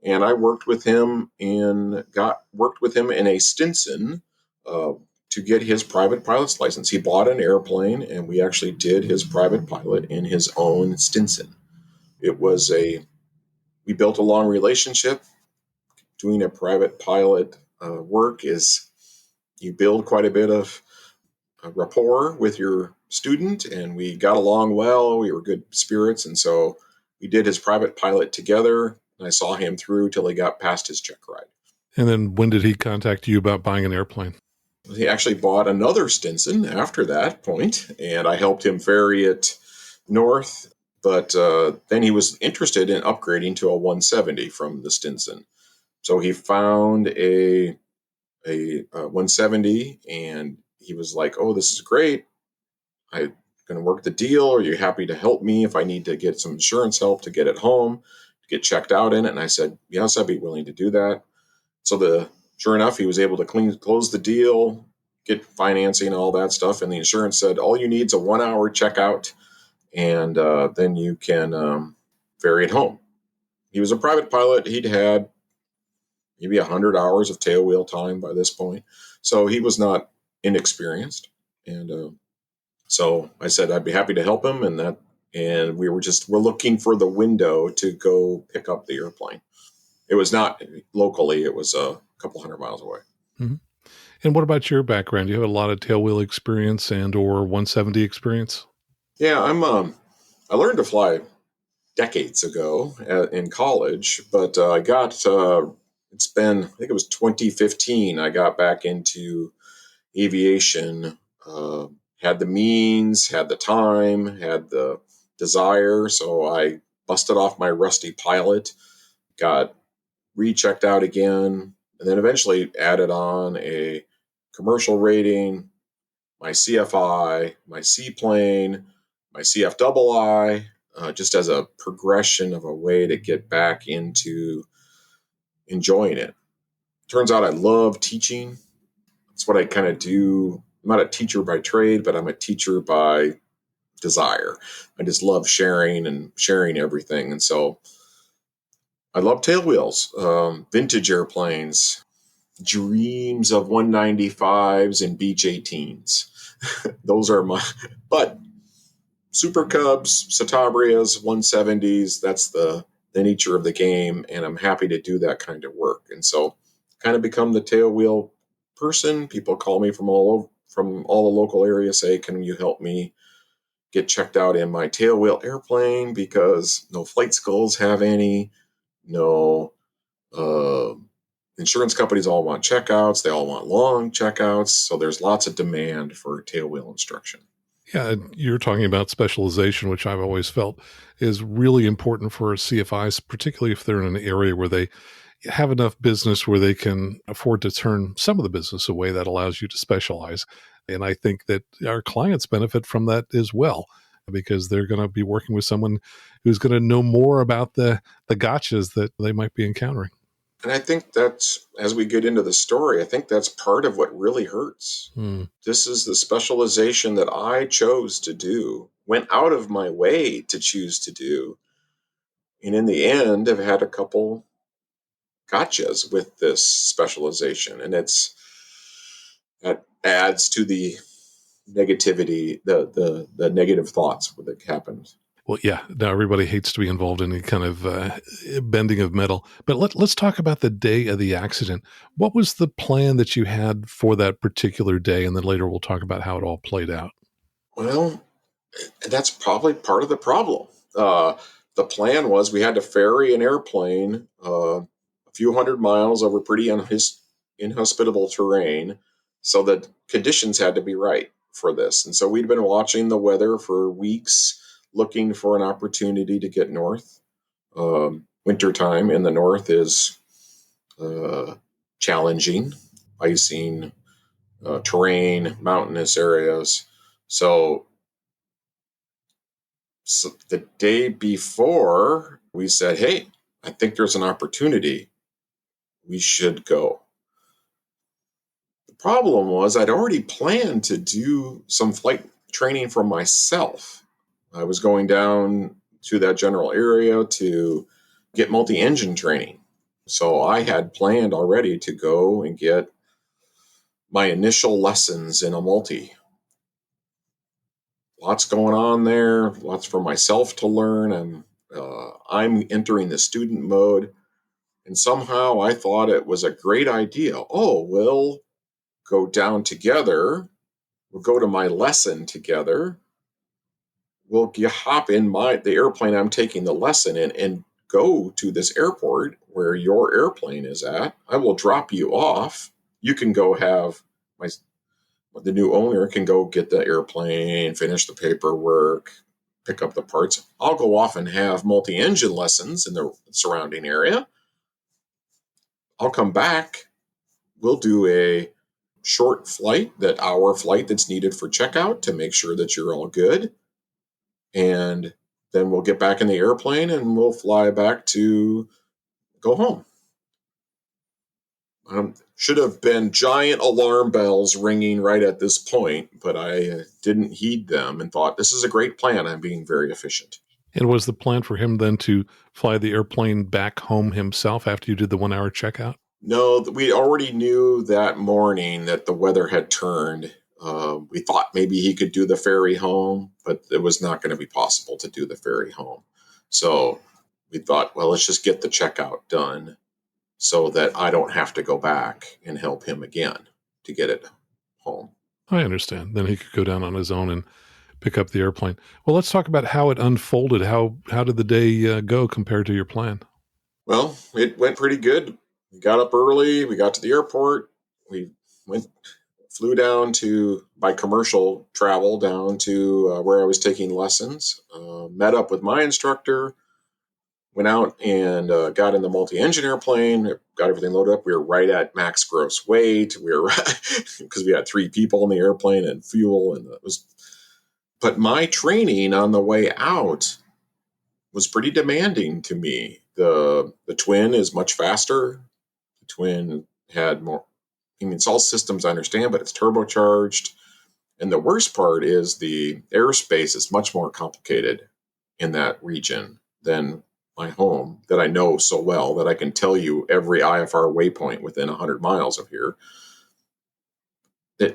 And I worked with him in a Stinson to get his private pilot's license. He bought an airplane, and we actually did his private pilot in his own Stinson. We built a long relationship. Doing a private pilot work is you build quite a bit of rapport with your student, and we got along well. We were good spirits, and so we did his private pilot together. And I saw him through till he got past his check ride. And then when did he contact you about buying an airplane? He actually bought another Stinson after that point, and I helped him ferry it north. But then he was interested in upgrading to a 170 from the Stinson. So he found a 170, and he was like, "Oh, this is great. I'm going to work the deal. Are you happy to help me if I need to get some insurance help to get it home, to get checked out in it?" And I said, "Yes, I'd be willing to do that." So sure enough, he was able to close the deal, get financing, all that stuff. And the insurance said, all you need is a 1 hour checkout, and then you can ferry it home. He was a private pilot. He'd had maybe 100 hours of tailwheel time by this point. So he was not inexperienced. And so I said I'd be happy to help him, and we're looking for the window to go pick up the airplane. It was not locally; it was a couple hundred miles away. Mm-hmm. And what about your background? Do you have a lot of tailwheel experience and/or 170 experience? Yeah, I learned to fly decades ago in college, but I got. It's been, I think it was 2015. I got back into aviation. Had the means, had the time, had the desire. So I busted off my rusty pilot, got rechecked out again, and then eventually added on a commercial rating, my CFI, my seaplane, my CFII, just as a progression of a way to get back into enjoying it. Turns out I love teaching. That's what I kind of do. I'm not a teacher by trade, but I'm a teacher by desire. I just love sharing everything. And so I love tailwheels, vintage airplanes, dreams of 195s and Beech 18s. Those are but Super Cubs, Cetabrias, 170s, that's the nature of the game. And I'm happy to do that kind of work. And so kind of become the tailwheel person. People call me from all the local areas, say, "Can you help me get checked out in my tailwheel airplane?" Because no flight schools have any, no insurance companies all want checkouts. They all want long checkouts. So there's lots of demand for tailwheel instruction. Yeah, you're talking about specialization, which I've always felt is really important for CFIs, particularly if they're in an area where they have enough business where they can afford to turn some of the business away. That allows you to specialize. And I think that our clients benefit from that as well, because they're going to be working with someone who's going to know more about the gotchas that they might be encountering. And I think that's, as we get into the story, I think that's part of what really hurts. This is the specialization that I chose to do, went out of my way to choose to do. And in the end, I've had a couple gotchas with this specialization. And that adds to the negativity, the negative thoughts that happened. Well, yeah, now everybody hates to be involved in any kind of bending of metal. But let's talk about the day of the accident. What was the plan that you had for that particular day? And then later we'll talk about how it all played out. Well, And that's probably part of the problem. The plan was we had to ferry an airplane a few hundred miles over pretty inhospitable terrain, so that conditions had to be right for this. And so we'd been watching the weather for weeks, looking for an opportunity to get north. Wintertime in the north is challenging, icing terrain, mountainous areas. So the day before, we said, hey, I think there's an opportunity. We should go. The problem was I'd already planned to do some flight training for myself. I was going down to that general area to get multi-engine training. So I had planned already to go and get my initial lessons in a multi. Lots going on there, lots for myself to learn, and I'm entering the student mode. And somehow I thought it was a great idea. Oh, we'll go down together. We'll go to my lesson together. We'll hop in the airplane I'm taking the lesson in and go to this airport where your airplane is at. I will drop you off. You can go have the new owner can go get the airplane, finish the paperwork, pick up the parts. I'll go off and have multi-engine lessons in the surrounding area. I'll come back. We'll do a short flight, that hour flight that's needed for checkout to make sure that you're all good. And then we'll get back in the airplane and we'll fly back to go home. Should have been giant alarm bells ringing right at this point, but I didn't heed them and thought, this is a great plan. I'm being very efficient. And was the plan for him then to fly the airplane back home himself after you did the 1 hour checkout? No, we already knew that morning that the weather had turned. We thought maybe he could do the ferry home, but it was not going to be possible to do the ferry home. So we thought, well, let's just get the checkout done so that I don't have to go back and help him again to get it home. I understand. Then he could go down on his own and pick up the airplane. Well, let's talk about how it unfolded. How did the day go compared to your plan? Well, it went pretty good. We got up early. We got to the airport. We flew down by commercial travel down to where I was taking lessons. Met up with my instructor. Went out and got in the multi-engine airplane, got everything loaded up. We were right at max gross weight. We were because we had 3 people in the airplane and fuel, and But my training on the way out was pretty demanding to me. The twin is much faster. The twin had more. I mean, it's all systems I understand, but it's turbocharged. And the worst part is the airspace is much more complicated in that region than my home, that I know so well that I can tell you every IFR waypoint within 100 miles of here.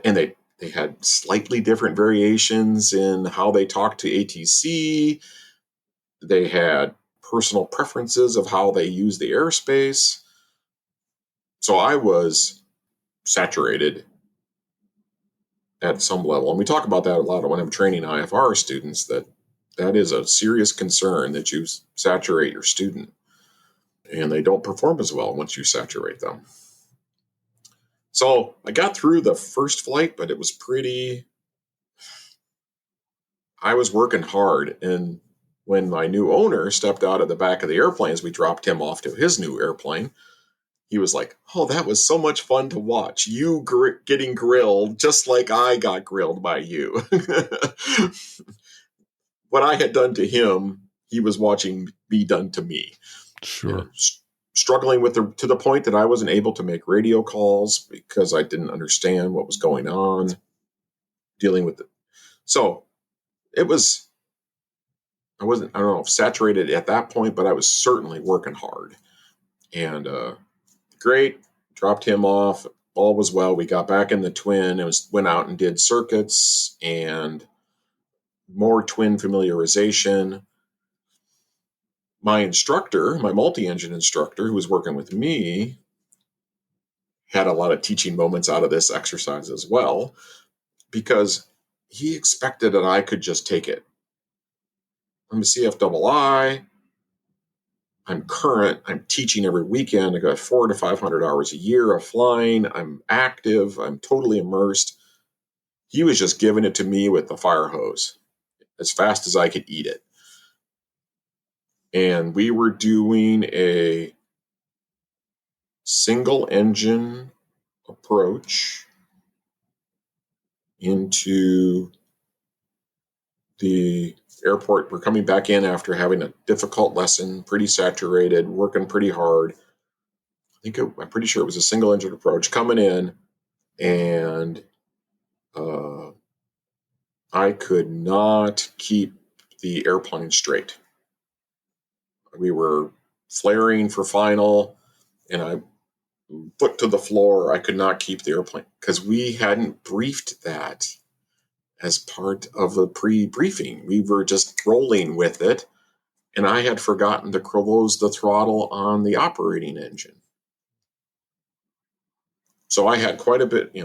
And they had slightly different variations in how they talked to ATC. They had personal preferences of how they use the airspace. So I was saturated at some level. And we talk about that a lot when I'm training IFR students, that is a serious concern, that you saturate your student and they don't perform as well once you saturate them. So I got through the first flight, but it was I was working hard. And when my new owner stepped out of the back of the airplane as we dropped him off to his new airplane, he was like, oh, that was so much fun to watch. You getting grilled just like I got grilled by you. What I had done to him, he was watching be done to me. Sure. You know, struggling to the point that I wasn't able to make radio calls because I didn't understand what was going on, dealing with it. So it was, I don't know if saturated at that point, but I was certainly working hard. And great, dropped him off. All was well. We got back in the twin and went out and did circuits and more twin familiarization. My instructor, my multi-engine instructor who was working with me, had a lot of teaching moments out of this exercise as well, because he expected that I could just take it. I'm a CFII. I'm current. I'm teaching every weekend. I got 400 to 500 hours a year of flying. I'm active. I'm totally immersed. He was just giving it to me with the fire hose as fast as I could eat it. And we were doing a single engine approach into the airport. We're coming back in after having a difficult lesson, pretty saturated, working pretty hard. I'm pretty sure it was a single engine approach coming in, and I could not keep the airplane straight. We were flaring for final, and I foot to the floor. I could not keep the airplane because we hadn't briefed that as part of the pre-briefing. We were just rolling with it, and I had forgotten to close the throttle on the operating engine. So I had quite a bit,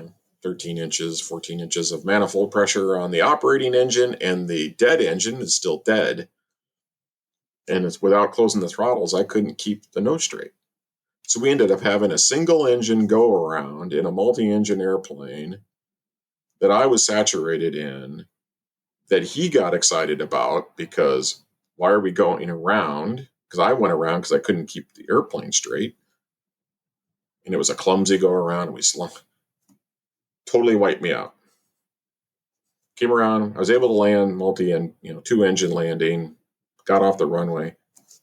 13 inches, 14 inches of manifold pressure on the operating engine, and the dead engine is still dead. And it's without closing the throttles, I couldn't keep the nose straight. So we ended up having a single engine go around in a multi-engine airplane that I was saturated in, that he got excited about because why are we going around? Because I went around because I couldn't keep the airplane straight. And it was a clumsy go around, and we totally wiped me out. Came around, I was able to land two engine landing, got off the runway,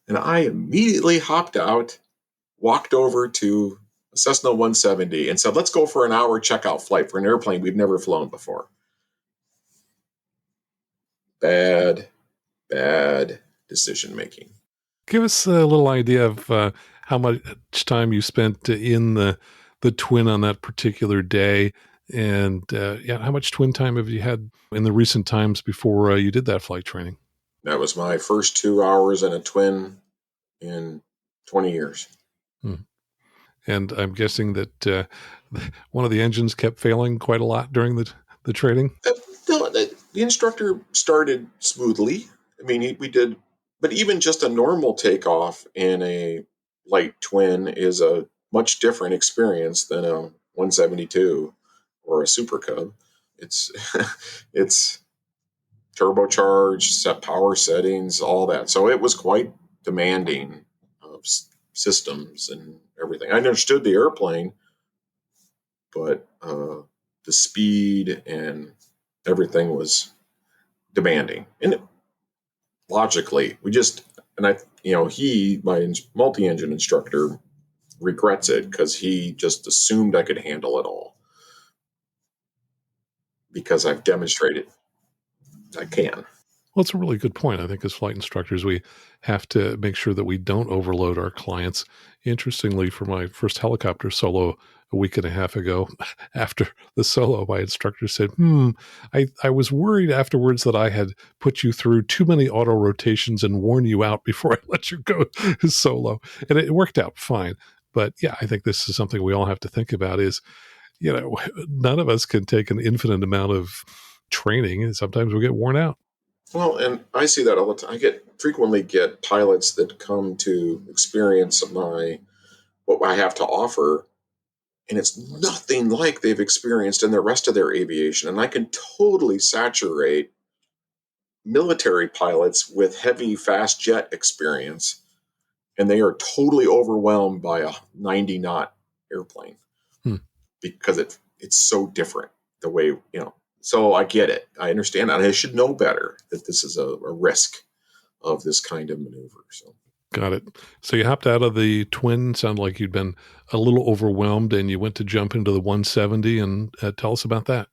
and I immediately hopped out, walked over to a Cessna 170 and said, let's go for an hour checkout flight for an airplane we've never flown before. Bad decision making. Give us a little idea of how much time you spent in the twin on that particular day, and how much twin time have you had in the recent times before you did that flight training? That was my first 2 hours in a twin in 20 years. And I'm guessing that one of the engines kept failing quite a lot during the training? No, the instructor started smoothly. I mean, we did, but even just a normal takeoff in a light twin is a much different experience than a 172 or a Super Cub. It's it's turbocharged, set power settings, all that. So it was quite demanding of systems and everything. I understood the airplane, but the speed and everything was demanding. And logically, my multi-engine instructor regrets it because he just assumed I could handle it all because I've demonstrated I can. Well, it's a really good point. I think as flight instructors, we have to make sure that we don't overload our clients. Interestingly, for my first helicopter solo a week and a half ago, after the solo, my instructor said, I was worried afterwards that I had put you through too many auto rotations and worn you out before I let you go solo. And it worked out fine. But yeah, I think this is something we all have to think about is, none of us can take an infinite amount of training, and sometimes we get worn out. Well, and I see that all the time. I frequently get pilots that come to experience what I have to offer, and it's nothing like they've experienced in the rest of their aviation. And I can totally saturate military pilots with heavy, fast jet experience, and they are totally overwhelmed by a 90 knot airplane because it's so different the way, So I get it. I understand. And I should know better that this is a risk of this kind of maneuver. So. Got it. So you hopped out of the twin. Sounded like you'd been a little overwhelmed, and you went to jump into the 170. And tell us about that.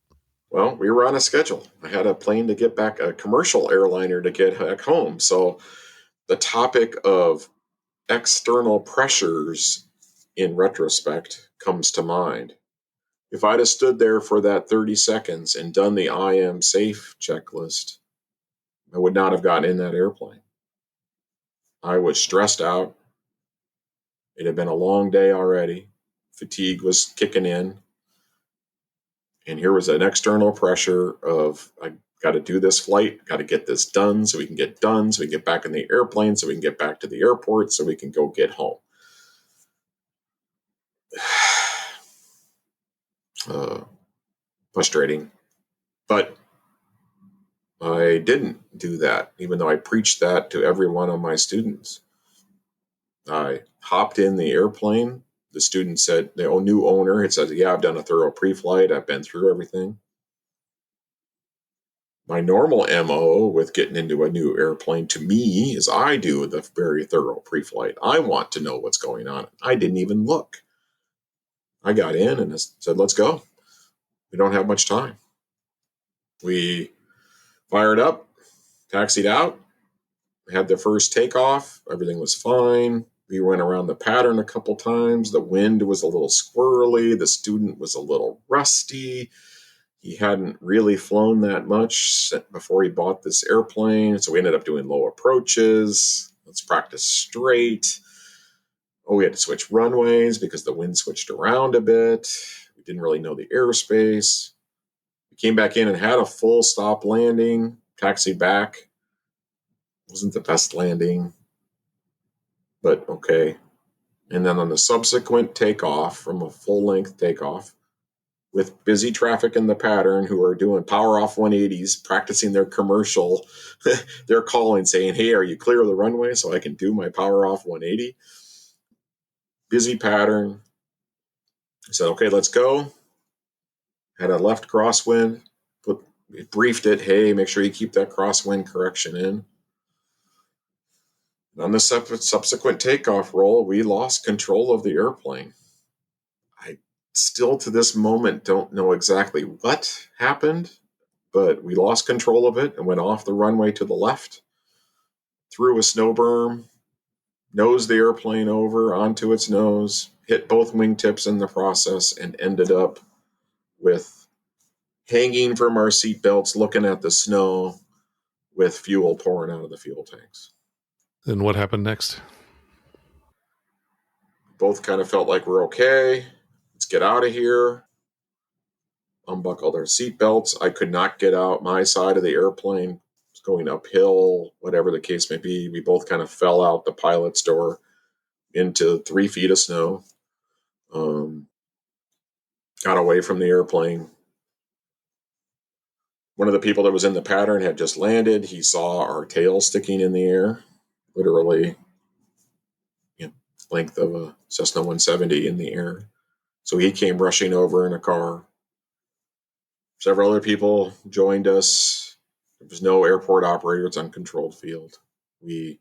Well, we were on a schedule. I had a plane to get back, a commercial airliner to get back home. So the topic of external pressures in retrospect comes to mind. If I'd have stood there for that 30 seconds and done the I am safe checklist, I would not have gotten in that airplane. I was stressed out. It had been a long day already. Fatigue was kicking in. And here was an external pressure of, I Got to do this flight, got to get this done so we can get done, so we can get back in the airplane, so we can get back to the airport, so we can go get home. Frustrating. But I didn't do that, even though I preached that to every one of my students. I hopped in the airplane. The student said, the new owner had said, yeah, I've done a thorough pre-flight. I've been through everything. My normal MO with getting into a new airplane to me is I do the very thorough pre-flight. I want to know what's going on. I didn't even look. I got in and said, let's go. We don't have much time. We fired up, taxied out, had the first takeoff. Everything was fine. We went around the pattern a couple times. The wind was a little squirrely. The student was a little rusty. He hadn't really flown that much before he bought this airplane, so we ended up doing low approaches. Let's practice straight. Oh, we had to switch runways because the wind switched around a bit. We didn't really know the airspace. We came back in and had a full stop landing, taxied back. Wasn't the best landing, but okay. And then on the subsequent takeoff, from a full-length takeoff, with busy traffic in the pattern who are doing power off 180s, practicing their commercial, they're calling saying, hey, are you clear of the runway so I can do my power off 180? Busy pattern. I said, okay, let's go. Had a left crosswind, briefed it, hey, make sure you keep that crosswind correction in. And on the subsequent takeoff roll, we lost control of the airplane. I still to this moment don't know exactly what happened, but we lost control of it and went off the runway to the left, through a snow berm, nosed the airplane over onto its nose, hit both wingtips in the process, and ended up with hanging from our seatbelts, looking at the snow with fuel pouring out of the fuel tanks. And what happened next? Both kind of felt like we're okay. Let's get out of here. Unbuckled our seatbelts. I could not get out my side of the airplane. It was going uphill, whatever the case may be. We both kind of fell out the pilot's door into 3 feet of snow. Got away from the airplane. One of the people that was in the pattern had just landed. He saw our tail sticking in the air, literally, length of a Cessna 170 in the air. So he came rushing over in a car. Several other people joined us. There was no airport operator. It's uncontrolled field. We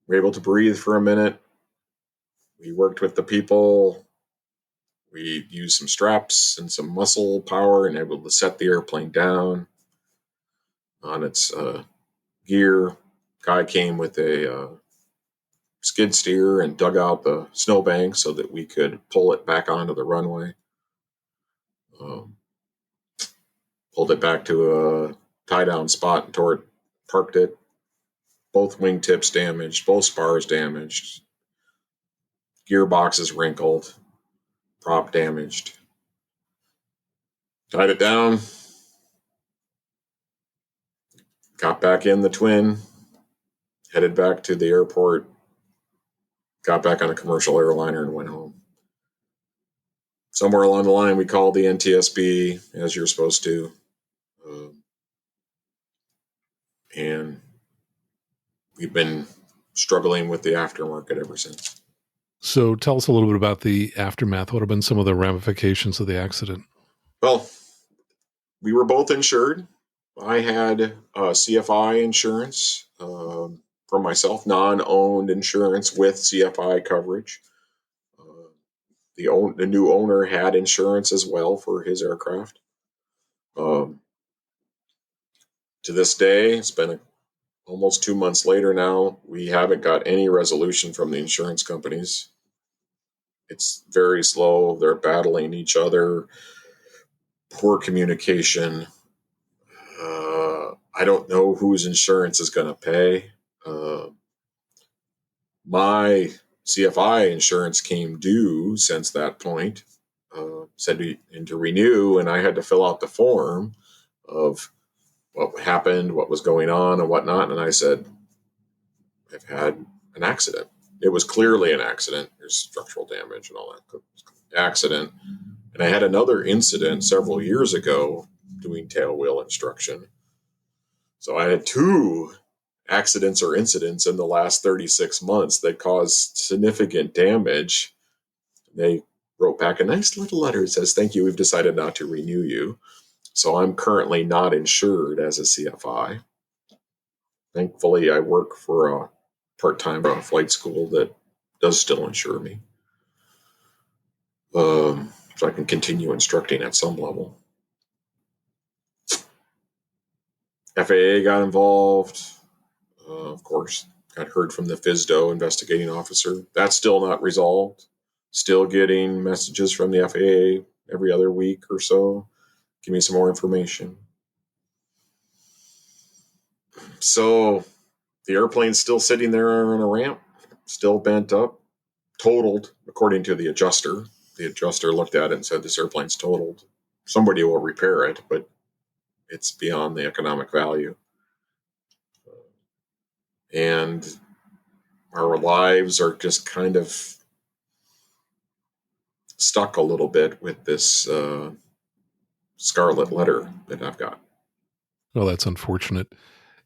were able to breathe for a minute. We worked with the people. We used some straps and some muscle power and able to set the airplane down on its gear. Guy came with a skid steer and dug out the snowbank so that we could pull it back onto the runway. Pulled it back to a tie-down spot and parked it. Both wingtips damaged, both spars damaged, gearboxes wrinkled, prop damaged. Tied it down, got back in the twin, headed back to the airport, got back on a commercial airliner and went home. Somewhere along the line, we called the NTSB, as you're supposed to. And we've been struggling with the aftermarket ever since. So tell us a little bit about the aftermath. What have been some of the ramifications of the accident? Well, we were both insured. I had CFI insurance for myself, non-owned insurance with CFI coverage. The new owner had insurance as well for his aircraft. To this day, it's been almost 2 months later now, we haven't got any resolution from the insurance companies. It's very slow. They're battling each other. Poor communication. I don't know whose insurance is going to pay. My CFI insurance came due since that point. Said to renew, and I had to fill out the form. of what happened, what was going on, and whatnot. And I said, I've had an accident. It was clearly an accident. There's structural damage and all that. Accident. And I had another incident several years ago doing tailwheel instruction. So I had 2 accidents or incidents in the last 36 months that caused significant damage. They wrote back a nice little letter that says, thank you, we've decided not to renew you. So I'm currently not insured as a CFI. Thankfully, I work for a part-time flight school that does still insure me. So I can continue instructing at some level. FAA got involved. Of course, got heard from the FSDO investigating officer. That's still not resolved. Still getting messages from the FAA every other week or so. Give me some more information. So the airplane's still sitting there on a ramp, still bent up, totaled, according to the adjuster. The adjuster looked at it and said, this airplane's totaled. Somebody will repair it, but it's beyond the economic value. And our lives are just kind of stuck a little bit with this scarlet letter that I've got. Well, that's unfortunate.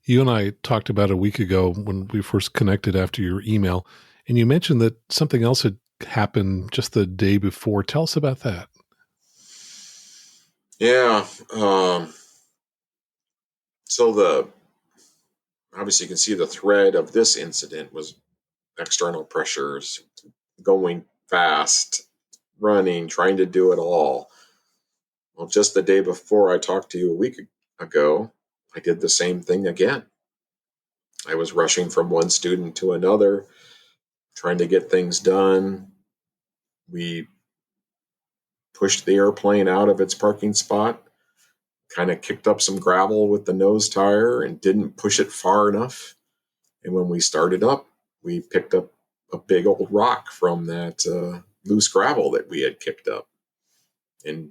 You and I talked about a week ago when we first connected after your email, and you mentioned that something else had happened just the day before. Tell us about that. Yeah. So obviously you can see the thread of this incident was external pressures, going fast, running, trying to do it all. Well, just the day before I talked to you a week ago, I did the same thing again. I was rushing from one student to another, trying to get things done. We pushed the airplane out of its parking spot, kind of kicked up some gravel with the nose tire and didn't push it far enough. And when we started up, we picked up a big old rock from that loose gravel that we had kicked up and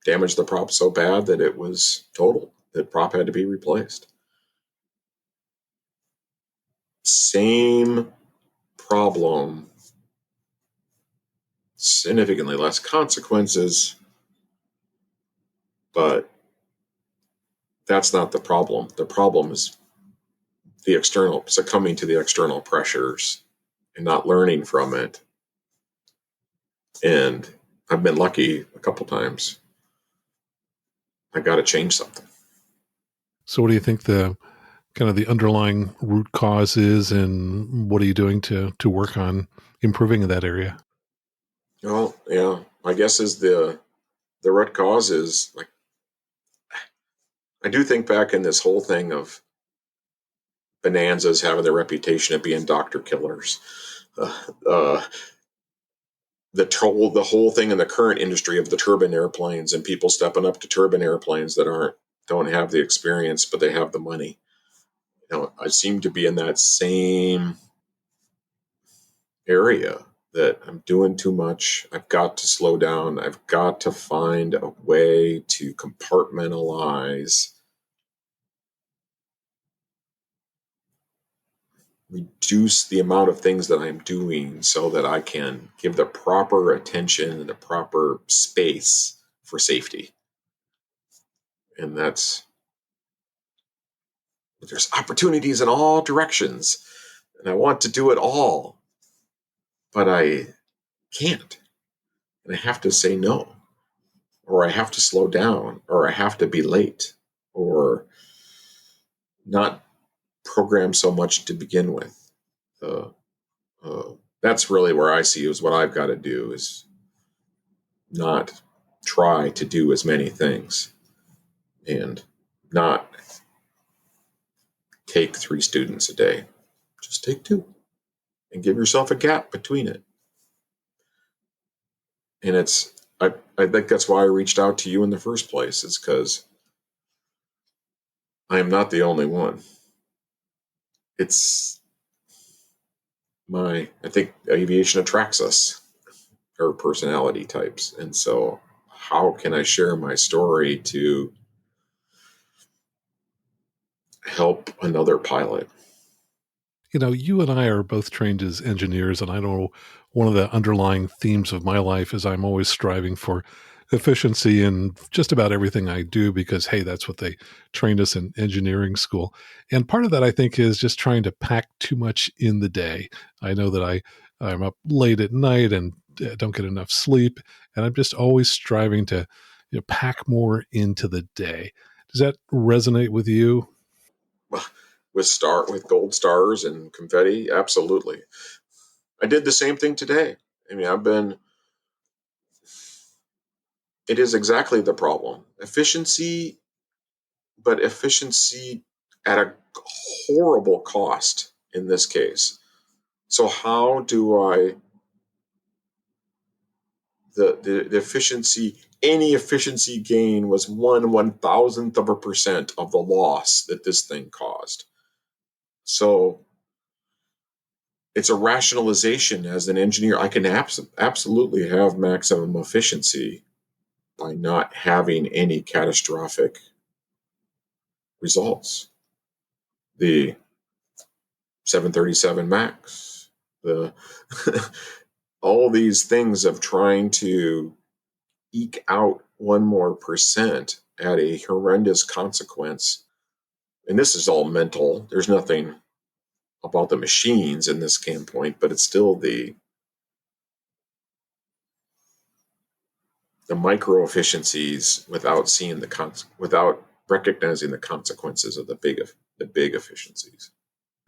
damaged the prop so bad that it was totaled. The prop had to be replaced. Same problem, significantly less consequences, but that's not the problem. The problem is the external, succumbing to the external pressures and not learning from it. And I've been lucky a couple times. I got to change something. So what do you think the kind of the underlying root cause is, and what are you doing to work on improving in that area? Well, yeah, my guess is the root cause is, like, I do think back in this whole thing of Bonanzas having the reputation of being doctor killers. The whole thing in the current industry of the turbine airplanes and people stepping up to turbine airplanes that don't have the experience, but they have the money. I seem to be in that same area, that I'm doing too much. I've got to slow down. I've got to find a way to compartmentalize, reduce the amount of things that I'm doing so that I can give the proper attention and the proper space for safety. And there's opportunities in all directions, and I want to do it all, but I can't. And I have to say no, or I have to slow down, or I have to be late, or not program so much to begin with. That's really where I see is what I've got to do, is not try to do as many things and not take 3 students a day. Just take 2 and give yourself a gap between it. And I think that's why I reached out to you in the first place, is because I am not the only one. I think aviation attracts us, our personality types. And so how can I share my story to help another pilot. You and I are both trained as engineers, and I know one of the underlying themes of my life is I'm always striving for efficiency in just about everything I do because, hey, that's what they trained us in engineering school. And part of that, I think, is just trying to pack too much in the day. I know that I'm up late at night and don't get enough sleep, and I'm just always striving to pack more into the day. Does that resonate with you? With gold stars and confetti, absolutely. I did the same thing today. I mean, it is exactly the problem. Efficiency, but efficiency at a horrible cost in this case. So how do the efficiency, any efficiency gain was 1/1000th of a percent of the loss that this thing caused. So it's a rationalization as an engineer. I can absolutely have maximum efficiency by not having any catastrophic results. The 737 MAX, the all these things of trying to eke out 1% more at a horrendous consequence. And this is all mental. There's nothing about the machines in this standpoint, but it's still the micro efficiencies without seeing without recognizing the consequences of the big efficiencies.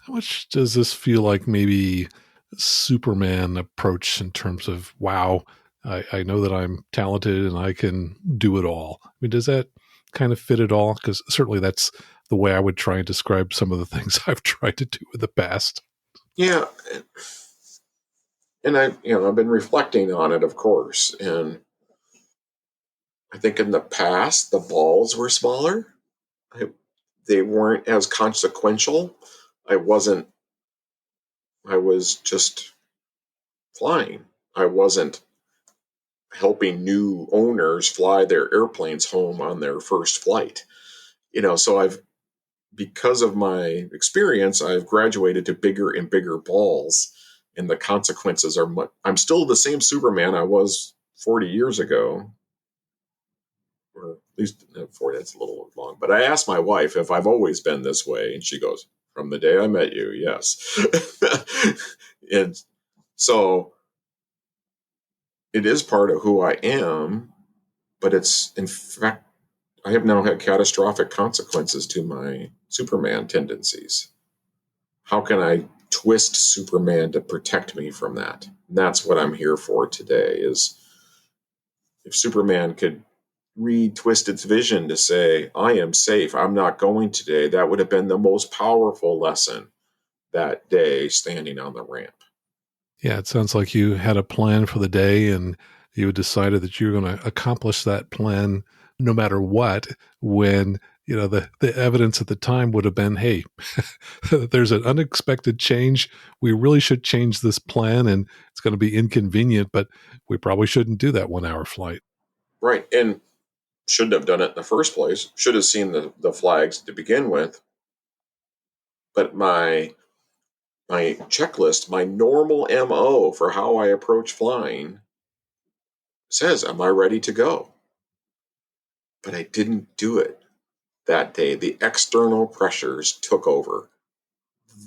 How much does this feel like maybe Superman approach in terms of, wow, I know that I'm talented and I can do it all? I mean, does that kind of fit at all? Because certainly that's the way I would try and describe some of the things I've tried to do in the past. Yeah, and I've been reflecting on it, of course, and I think in the past the balls were smaller. I, they weren't as consequential. I wasn't. I was just flying. I wasn't helping new owners fly their airplanes home on their first flight. So because of my experience, I've graduated to bigger and bigger balls, and the consequences are much. I'm still the same Superman I was 40 years ago, or at least 40. That's a little long. But I asked my wife if I've always been this way, and she goes, "From the day I met you, yes." And so it is part of who I am, but it's in fact I have now had catastrophic consequences to my Superman tendencies. How can I twist Superman to protect me from that? And that's what I'm here for today is if Superman could retwist its vision to say, I am safe, I'm not going today, that would have been the most powerful lesson that day standing on the ramp. Yeah, it sounds like you had a plan for the day and you decided that you were going to accomplish that plan no matter what, when the evidence at the time would have been, hey, there's an unexpected change. We really should change this plan, and it's going to be inconvenient, but we probably shouldn't do that 1 hour flight. Right. And shouldn't have done it in the first place. Should have seen the flags to begin with. But my checklist, my normal MO for how I approach flying says, am I ready to go? But I didn't do it that day. The external pressures took over.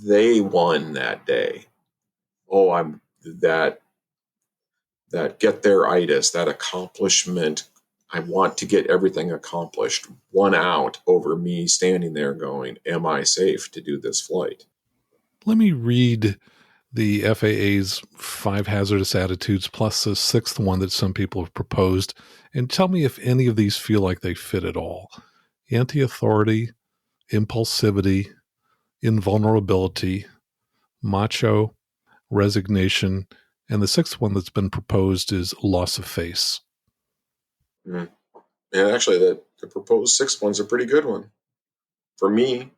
They won that day. Oh, I'm that get there itis, that accomplishment. I want to get everything accomplished. Won out over me standing there going, am I safe to do this flight? Let me read the FAA's 5 hazardous attitudes plus the sixth one that some people have proposed, and tell me if any of these feel like they fit at all. Anti-authority, impulsivity, invulnerability, macho, resignation, and the sixth one that's been proposed is loss of face. Mm. And actually, the proposed sixth one's a pretty good one. For me,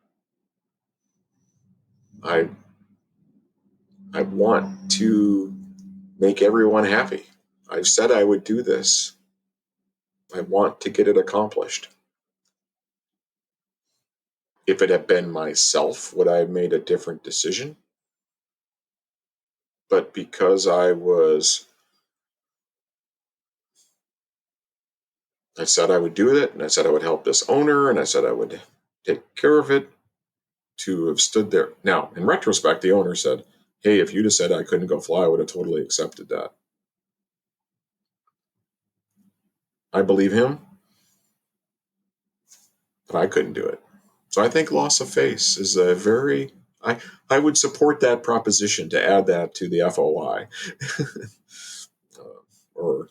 I I want to make everyone happy. I've said I would do this. I want to get it accomplished. If it had been myself, would I have made a different decision? But because I said I would do it, and I said I would help this owner, and I said I would take care of it, to have stood there. Now, in retrospect, the owner said, hey, if you'd have said I couldn't go fly, I would have totally accepted that. I believe him, but I couldn't do it. So I think loss of face is a very, I would support that proposition to add that to the FOI or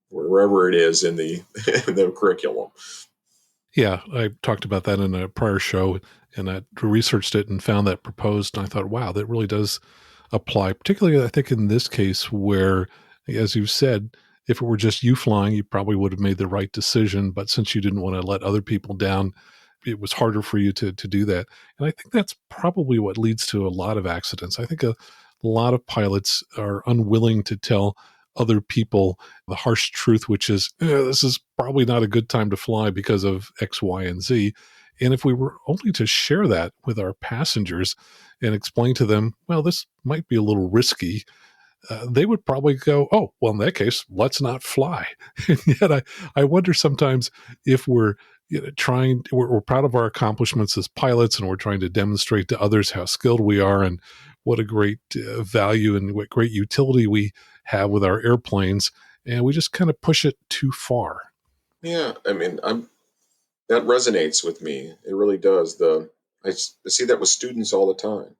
wherever it is in the, in the curriculum. Yeah, I talked about that in a prior show, and I researched it and found that proposed, and I thought, wow, that really does apply, particularly, I think, in this case where, as you've said, if it were just you flying, you probably would have made the right decision, but since you didn't want to let other people down, it was harder for you to do that. And I think that's probably what leads to a lot of accidents. I think a lot of pilots are unwilling to tell other people the harsh truth, which is, this is probably not a good time to fly because of X, Y, and Z. And if we were only to share that with our passengers and explain to them, well, this might be a little risky, they would probably go, oh, well, in that case, let's not fly. And yet I wonder sometimes if we're we're proud of our accomplishments as pilots, and we're trying to demonstrate to others how skilled we are and what a great value and what great utility we have with our airplanes. And we just kind of push it too far. Yeah, I mean, that resonates with me. It really does. I see that with students all the time.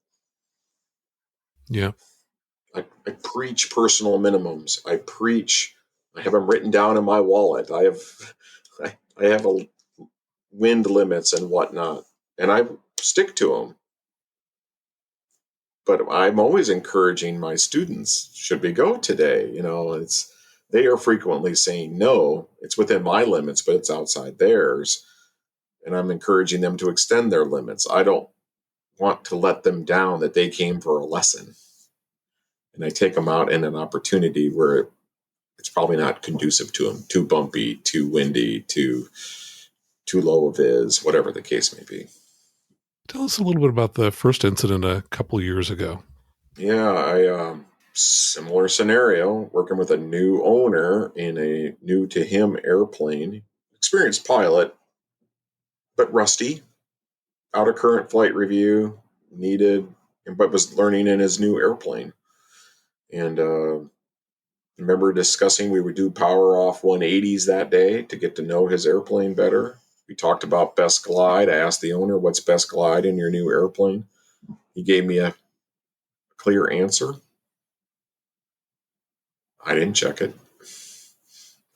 Yeah. I preach personal minimums. I have them written down in my wallet. I have a wind limits and whatnot, and I stick to them. But I'm always encouraging my students, should we go today? They are frequently saying no. It's within my limits, but it's outside theirs. And I'm encouraging them to extend their limits. I don't want to let them down that they came for a lesson. And I take them out in an opportunity where it's probably not conducive to them. Too bumpy, too windy, too low of vis, whatever the case may be. Tell us a little bit about the first incident a couple of years ago. Yeah, similar scenario, working with a new owner in a new to him airplane, experienced pilot, but rusty, out of current flight review, needed, but was learning in his new airplane. And remember discussing we would do power off 180s that day to get to know his airplane better. We talked about best glide. I asked the owner, what's best glide in your new airplane? He gave me a clear answer. I didn't check it.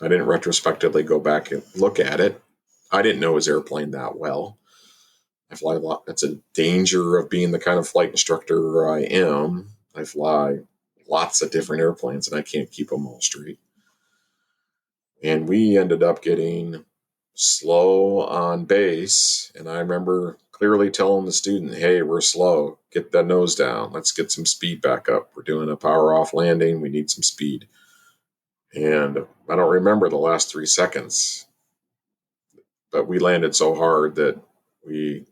I didn't retrospectively go back and look at it. I didn't know his airplane that well. I fly a lot. That's a danger of being the kind of flight instructor I am. I fly lots of different airplanes and I can't keep them all straight. And we ended up getting slow on base. And I remember clearly telling the student, hey, we're slow. Get that nose down. Let's get some speed back up. We're doing a power off landing. We need some speed. And I don't remember the last 3 seconds, but we landed so hard that we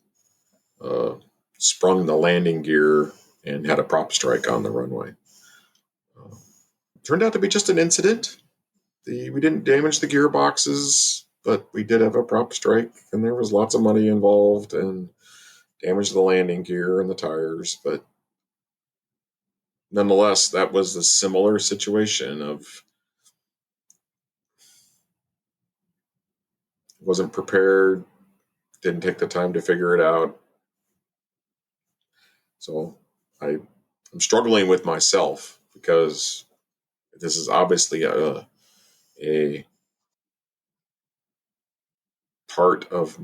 sprung the landing gear and had a prop strike on the runway. Turned out to be just an incident. We didn't damage the gearboxes, but we did have a prop strike, and there was lots of money involved and damaged the landing gear and the tires. But nonetheless, that was a similar situation of wasn't prepared, didn't take the time to figure it out. So I'm struggling with myself because this is obviously a part of,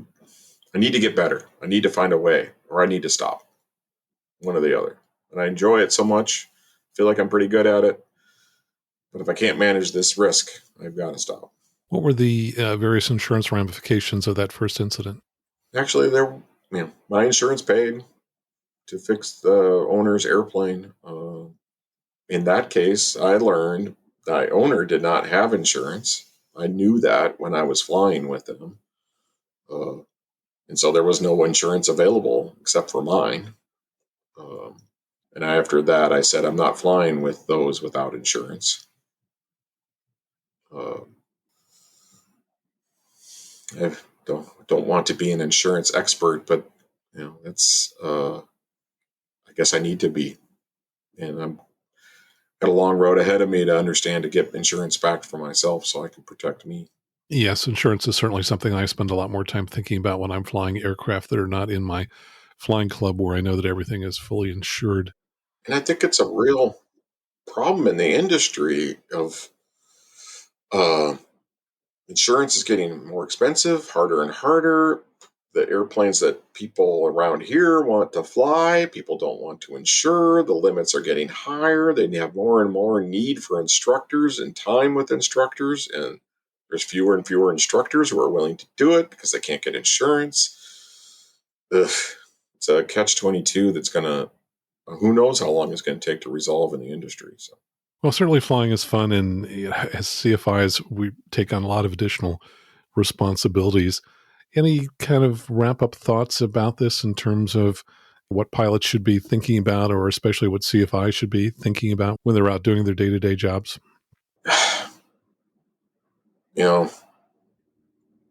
I need to get better. I need to find a way, or I need to stop. One or the other. And I enjoy it so much. Feel like I'm pretty good at it. But if I can't manage this risk, I've got to stop. What were the various insurance ramifications of that first incident? Actually, my insurance paid to fix the owner's airplane. In that case, I learned the owner did not have insurance. I knew that when I was flying with him. And so there was no insurance available except for mine. And after that, I said, I'm not flying with those without insurance. Uh, I don't want to be an insurance expert, but that's I guess I need to be, and I'm got a long road ahead of me to understand to get insurance back for myself so I can protect me. Yes, insurance is certainly something I spend a lot more time thinking about when I'm flying aircraft that are not in my flying club, where I know that everything is fully insured. And I think it's a real problem in the industry of uh, insurance is getting more expensive, harder and harder. The airplanes that people around here want to fly, people don't want to insure. The limits are getting higher. They have more and more need for instructors and time with instructors. And there's fewer and fewer instructors who are willing to do it because they can't get insurance. Ugh, it's a catch-22 that's going to, who knows how long it's going to take to resolve in the industry. So. Well, certainly flying is fun, and as CFIs, we take on a lot of additional responsibilities. Any kind of wrap-up thoughts about this in terms of what pilots should be thinking about, or especially what CFIs should be thinking about when they're out doing their day-to-day jobs?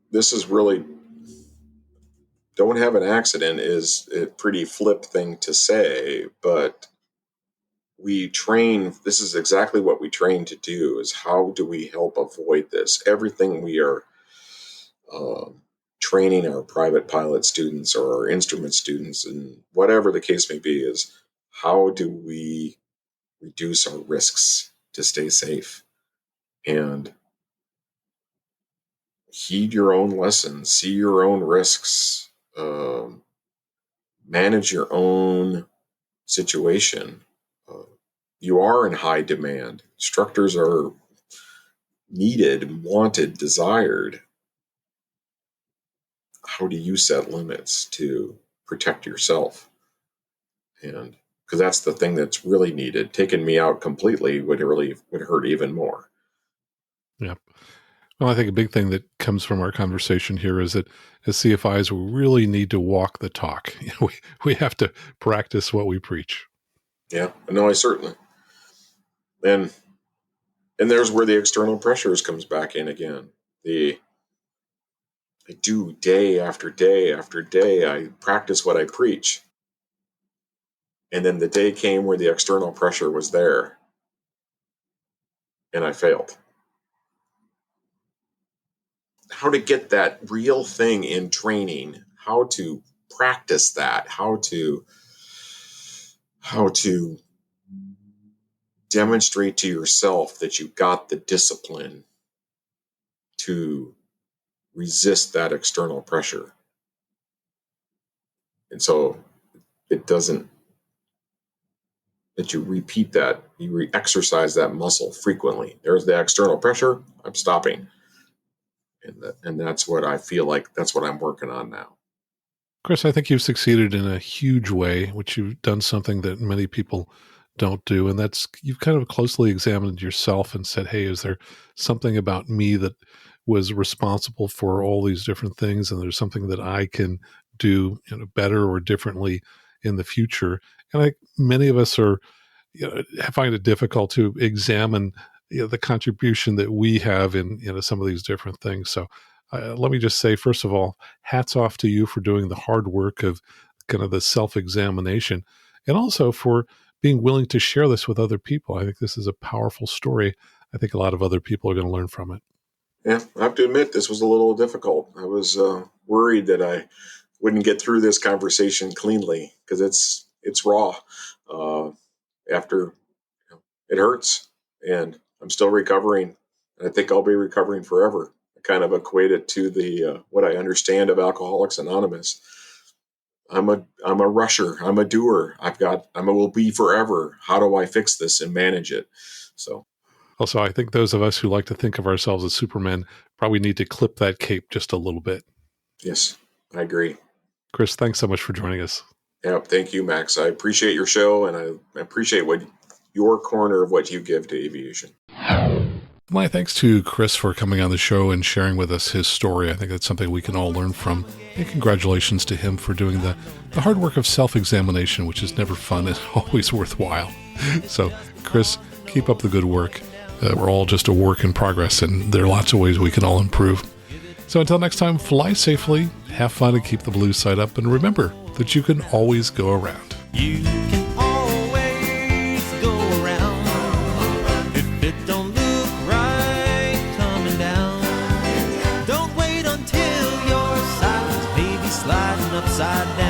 This is really, don't have an accident is a pretty flip thing to say, but we train, this is exactly what we train to do, is how do we help avoid this? Everything we are training our private pilot students or our instrument students, and whatever the case may be, is how do we reduce our risks to stay safe? And heed your own lessons, see your own risks, manage your own situation. You are in high demand. Instructors are needed, wanted, desired. How do you set limits to protect yourself? And because that's the thing that's really needed. Taking me out completely would hurt even more. Yeah. Well, I think a big thing that comes from our conversation here is that as CFIs, we really need to walk the talk. We have to practice what we preach. Yeah, no, I certainly. And there's where the external pressures comes back in again. I do day after day after day. I practice what I preach. And then the day came where the external pressure was there, and I failed. How to get that real thing in training, how to practice that, how to demonstrate to yourself that you've got the discipline to resist that external pressure. And so it doesn't, that you repeat that, you exercise that muscle frequently. There's the external pressure, I'm stopping. And that's what I feel like, that's what I'm working on now. Chris, I think you've succeeded in a huge way, which you've done something that many people don't do. And that's, you've kind of closely examined yourself and said, hey, is there something about me that was responsible for all these different things? And there's something that I can do better or differently in the future. And many of us are, find it difficult to examine the contribution that we have in some of these different things. So let me just say, first of all, hats off to you for doing the hard work of kind of the self-examination, and also for being willing to share this with other people. I think this is a powerful story. I think a lot of other people are going to learn from it. Yeah, I have to admit, this was a little difficult. I was worried that I wouldn't get through this conversation cleanly because it's raw. After it hurts, and I'm still recovering. I think I'll be recovering forever. I kind of equate it to the what I understand of Alcoholics Anonymous. I'm a rusher. I'm a doer. Will be forever. How do I fix this and manage it? So. Also, I think those of us who like to think of ourselves as Supermen probably need to clip that cape just a little bit. Yes, I agree. Chris, thanks so much for joining us. Yeah, thank you, Max. I appreciate your show, and I appreciate your corner of what you give to aviation. My thanks to Chris for coming on the show and sharing with us his story. I think that's something we can all learn from. And congratulations to him for doing the hard work of self-examination, which is never fun and always worthwhile. So, Chris, keep up the good work. We're all just a work in progress, and there are lots of ways we can all improve. So until next time, fly safely, have fun, and keep the blue side up. And remember that you can always go around. You can always go around. If it don't look right coming down, don't wait until your side's maybe sliding upside down.